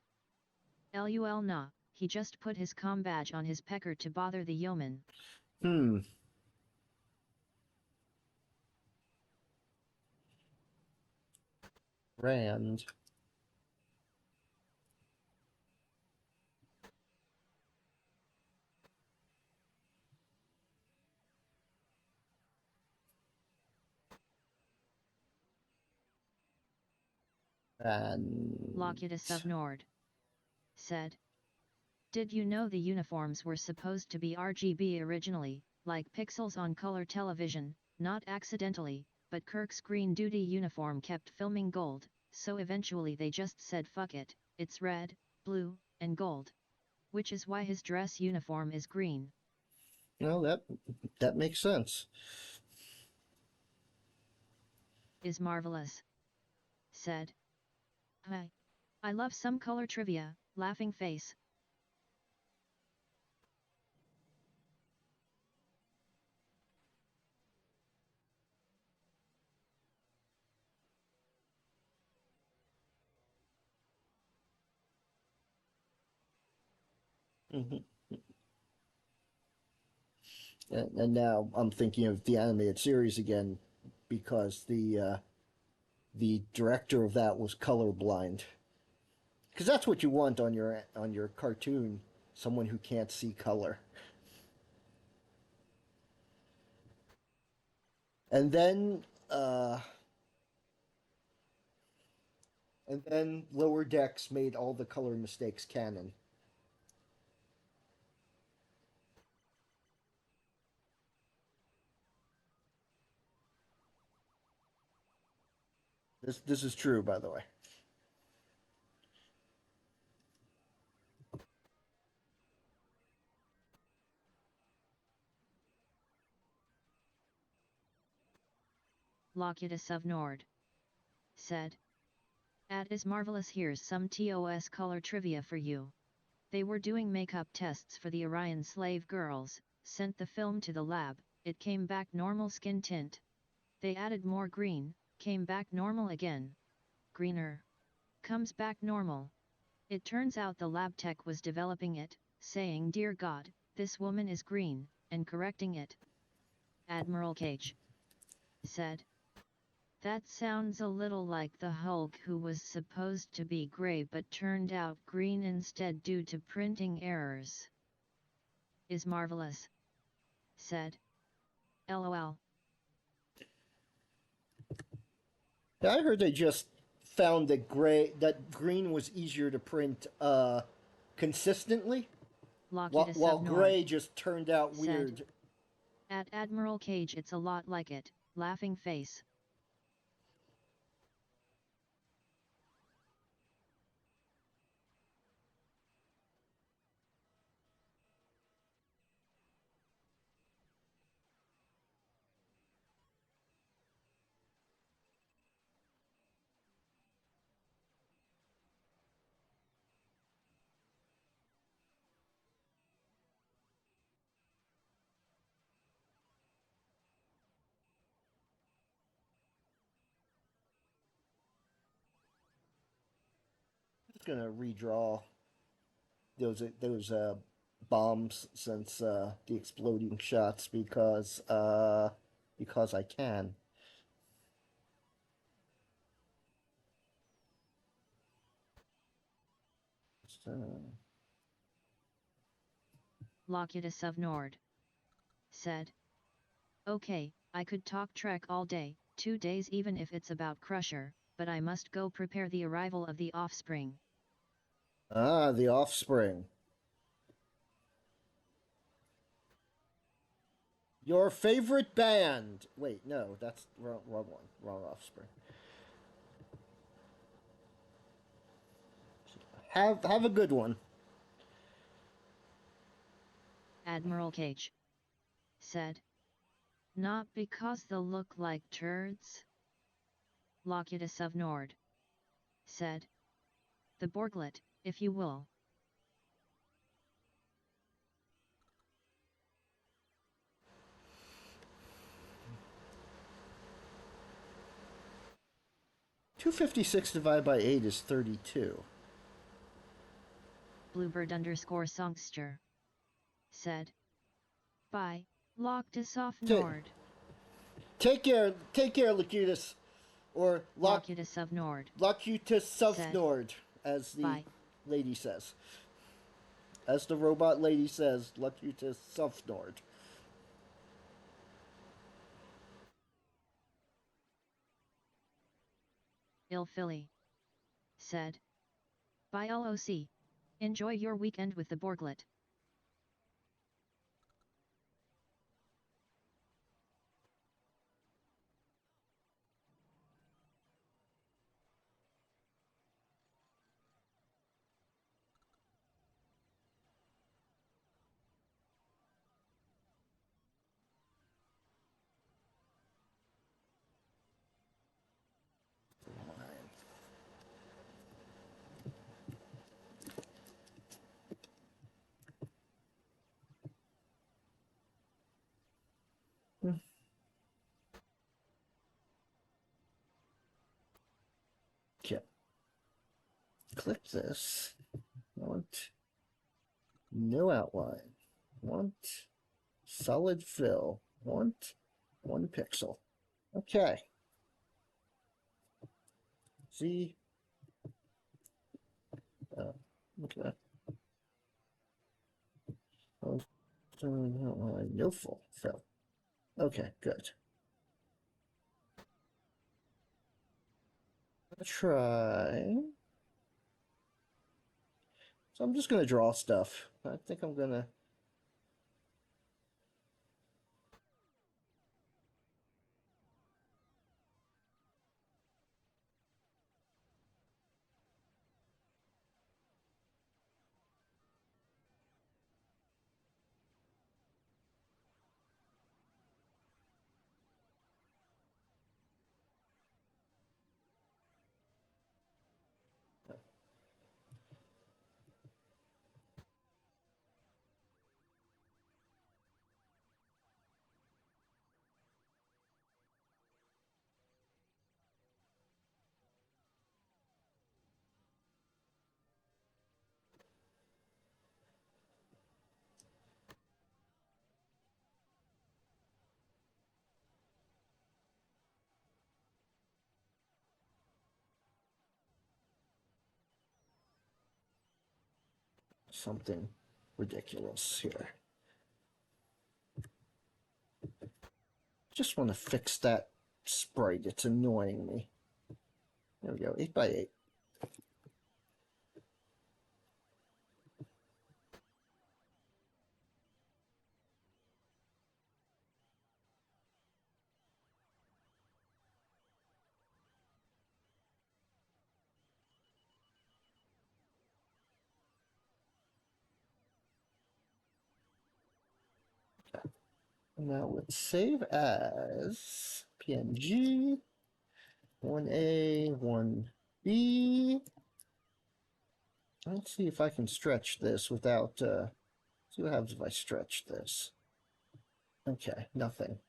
Lul nah, he just put his comm badge on his pecker to bother the yeoman. Rand. And Locutus of Nord said. Did you know the uniforms were supposed to be RGB originally, like pixels on color television, not accidentally, but Kirk's green duty uniform kept filming gold, so eventually they just said fuck it, it's red, blue, and gold. Which is why his dress uniform is green. well, that makes sense. Is marvelous. Said. I love some color trivia, laughing face. Hmm. And now I'm thinking of the animated series again because the director of that was colorblind. Because that's what you want on your cartoon, someone who can't see color. And then uh, and then Lower Decks made all the color mistakes canon. This is true, by the way. Locutus of Nord said. Is marvelous, here's some TOS color trivia for you. They were doing makeup tests for the Orion slave girls, sent the film to the lab, it came back normal skin tint. They added more green, came back normal again. Greener. Comes back normal. It turns out the lab tech was developing it, saying dear God, this woman is green, and correcting it. Admiral Cage said. That sounds a little like the Hulk, who was supposed to be gray but turned out green instead due to printing errors. Is marvelous. Said. LOL. I heard they just found that green was easier to print consistently, Locutus while of Nord gray just turned out said. weird. At Admiral Cage, it's a lot like it, laughing face. Just gonna redraw those bombs since the exploding shots because I can. So, Locutus of Nord said. Okay, I could talk Trek all day, 2 days, even if it's about Crusher, but I must go prepare the arrival of the offspring. the offspring. Your favorite band. Wait, no, that's wrong one. Wrong offspring. Have a good one. Admiral Cage said. Not because they look like turds. Locutus of Nord said. The Borglet, if you will. $256 divided by 8 is 32. Bluebird _ songster said. By Locutus of Nord. Take care, Locutus. Or Locutus of Nord. Locutus of Nord, as the Bye. lady says. As the robot lady says, Locutus of Nord. Il Philly said. Bye LOC. Enjoy your weekend with the Borglet. Okay. Click this. Want no outline. Want solid fill. Want 1 pixel. Okay. See? Okay. No full fill. Okay, good. Try. So I'm just gonna draw stuff. I think I'm gonna. Something ridiculous here. Just want to fix that sprite. It's annoying me. There we go. 8 by 8. Now let's save as PNG 1A, 1B. Let's see if I can stretch this without, see what happens if I stretch this. Okay, nothing.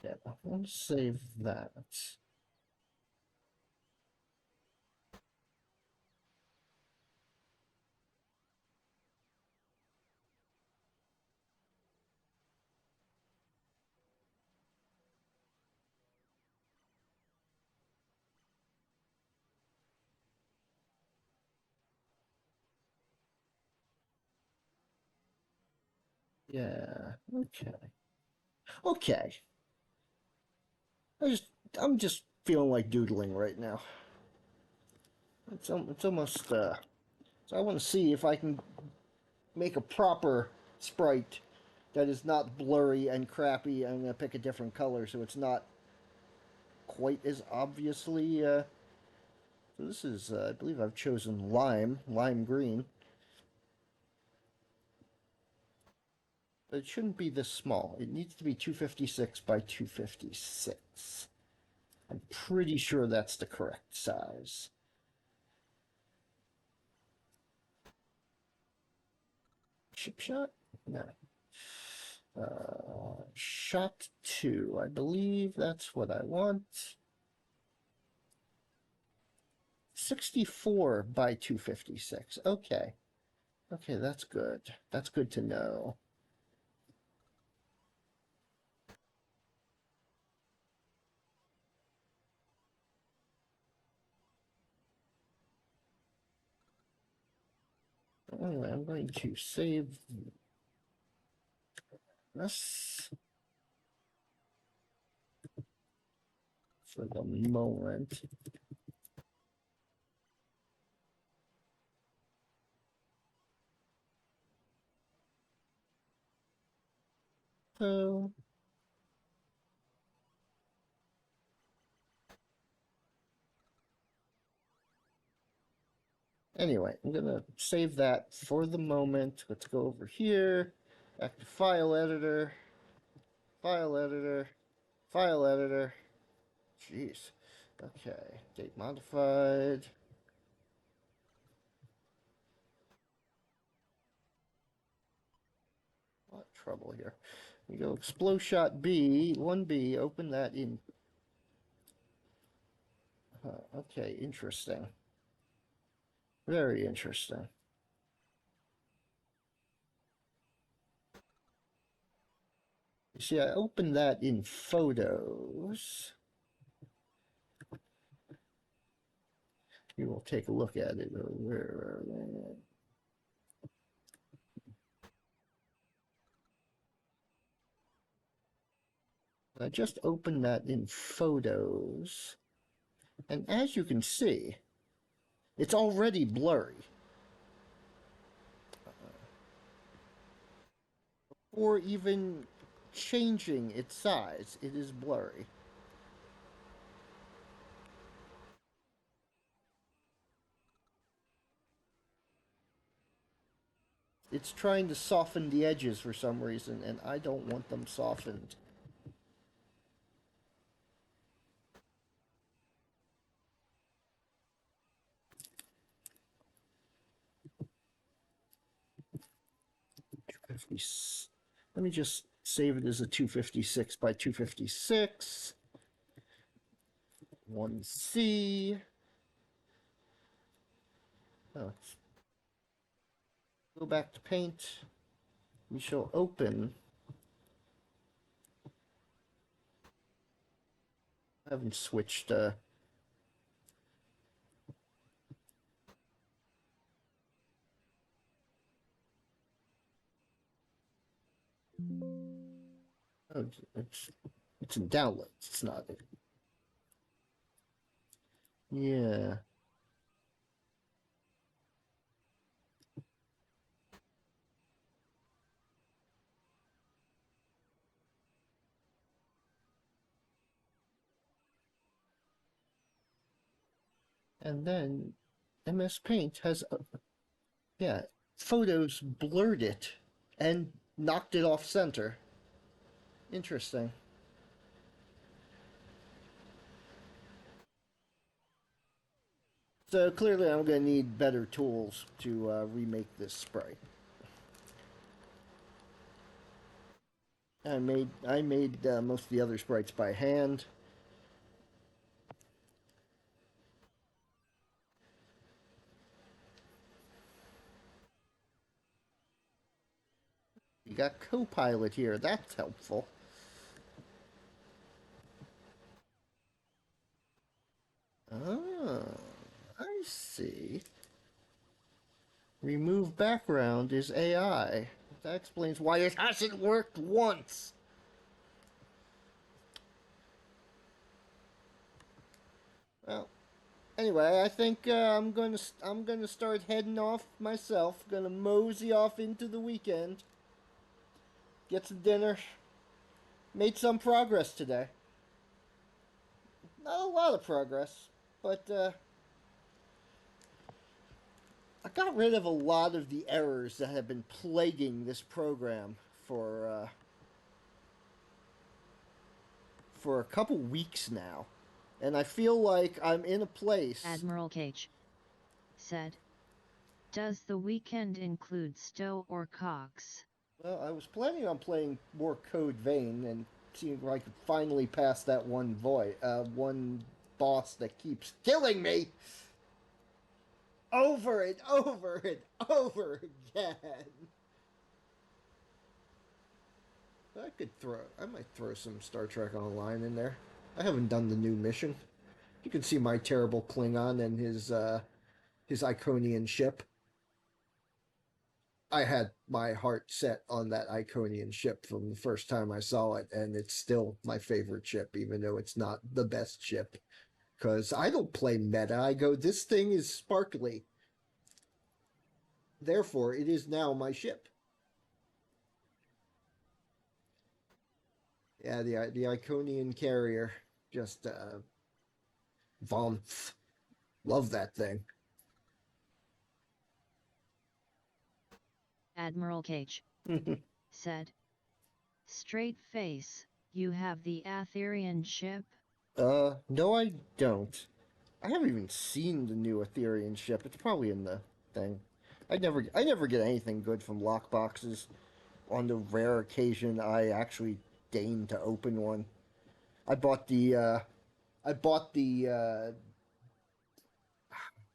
Yeah, let's save that. Yeah. Okay. Okay. I just I'm just feeling like doodling right now. It's almost so I want to see if I can make a proper sprite that is not blurry and crappy. I'm gonna pick a different color so it's not quite as obviously. So this is I believe I've chosen lime green. But it shouldn't be this small. It needs to be 256 by 256. I'm pretty sure that's the correct size. Chip shot? No. Shot 2. I believe that's what I want. 64 by 256. Okay. Okay, that's good. That's good to know. Anyway, I'm going to save this for the moment. So anyway, I'm gonna save that for the moment. Let's go over here, back to file editor, file editor, file editor. Jeez. Okay, date modified. What trouble here? We go Exploshot B, 1B, open that in. Okay, interesting. Very interesting. You see, I opened that in Photos. You will take a look at it. Where I just opened that in Photos. And as you can see, it's already blurry. Or even changing its size, it is blurry. It's trying to soften the edges for some reason, and I don't want them softened. Let me just save it as a 256 by 256. 1C. Oh, go back to paint. We shall open. I haven't switched. Oh, it's in downloads. It's not. Yeah. And then MS Paint has, yeah, Photos blurred it and knocked it off center. Interesting. So clearly, I'm going to need better tools to remake this spray. I made most of the other sprites by hand. You got Copilot here. That's helpful. Oh, I see. Remove background is AI. That explains why it hasn't worked once. Well, anyway, I think I'm gonna start heading off myself. Gonna mosey off into the weekend. Get some dinner. Made some progress today. Not a lot of progress, but I got rid of a lot of the errors that have been plaguing this program for a couple weeks now, and I feel like I'm in a place. Admiral Cage said, "Does the weekend include Stowe or Cox?" Well, I was planning on playing more Code Vein and seeing if I could finally pass that one boss that keeps killing me over and over and over again. I might throw some Star Trek Online in there. I haven't done the new mission. You can see my terrible Klingon and his Iconian ship. I had my heart set on that Iconian ship from the first time I saw it, and it's still my favorite ship, even though it's not the best ship. Because I don't play meta. I go, this thing is sparkly. Therefore, it is now my ship. Yeah, the Iconian carrier. Just, Vomph. Love that thing. Admiral Cage said, "Straight face, you have the Aetherian ship?" No, I don't. I haven't even seen the new Aetherian ship. It's probably in the thing. I never get anything good from lockboxes. On the rare occasion I actually deign to open one. I bought the I bought the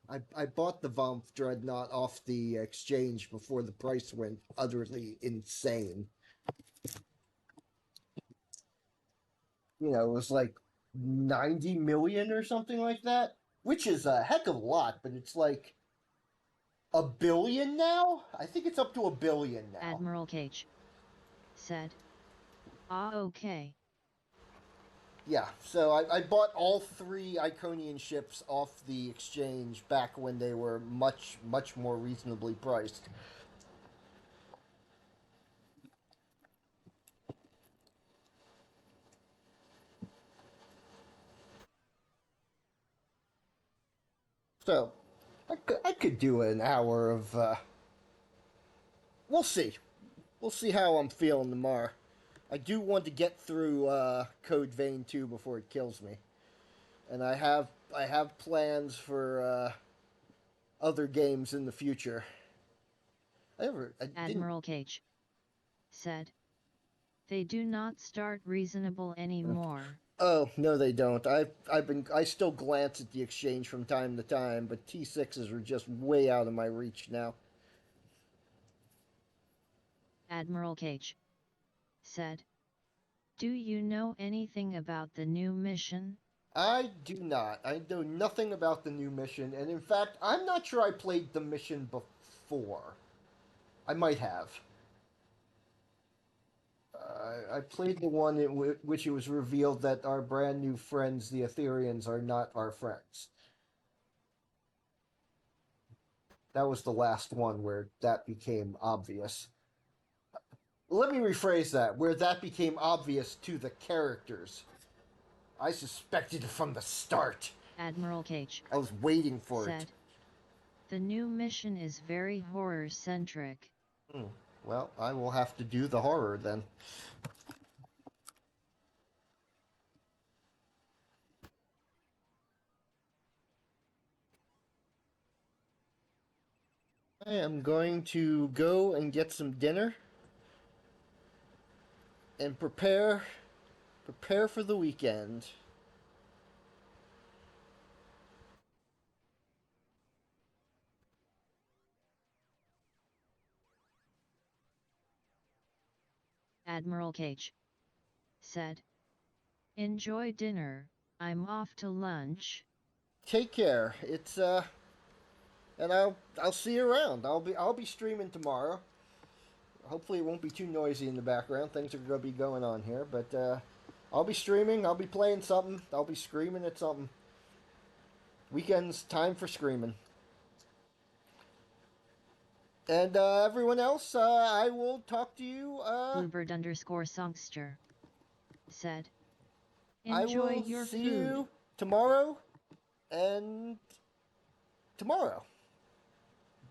I bought the Vomp Dreadnought off the exchange before the price went utterly insane. You know, it was like 90 million or something like that, which is a heck of a lot, but it's like a billion now? I think it's up to a billion now. Admiral Cage said, "Ah, okay." Yeah, so I bought all three Iconian ships off the exchange back when they were much, much more reasonably priced. So, I could do an hour of, we'll see. We'll see how I'm feeling tomorrow. I do want to get through, Code Vein 2 before it kills me. And I have plans for, other games in the future. Admiral Cage said, "They do not start reasonable anymore." Oh no, they don't. I still glance at the exchange from time to time, but T6s are just way out of my reach now. Admiral Cage said, "Do you know anything about the new mission?" I do not. I know nothing about the new mission, and in fact, I'm not sure I played the mission before. I might have. I played the one in which it was revealed that our brand new friends, the Aetherians, are not our friends. That was the last one where that became obvious. Let me rephrase that, where that became obvious to the characters. I suspected it from the start. Admiral Cage I was waiting for said, "The new mission is very horror-centric." it. Well, I will have to do the horror then. I am going to go and get some dinner and prepare for the weekend. Admiral Cage said, "Enjoy dinner, I'm off to lunch." Take care. And I'll see you around. I'll be streaming tomorrow. hopefully it won't be too noisy in the background. Things are going to be going on here, but I'll be streaming. I'll be playing something. I'll be screaming at something. Weekends, time for screaming. And everyone else, I will talk to you. Bluebird underscore songster said, I enjoy will your see food. you tomorrow and tomorrow.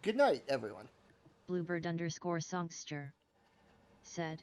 Good night, everyone. Bluebird underscore songster said,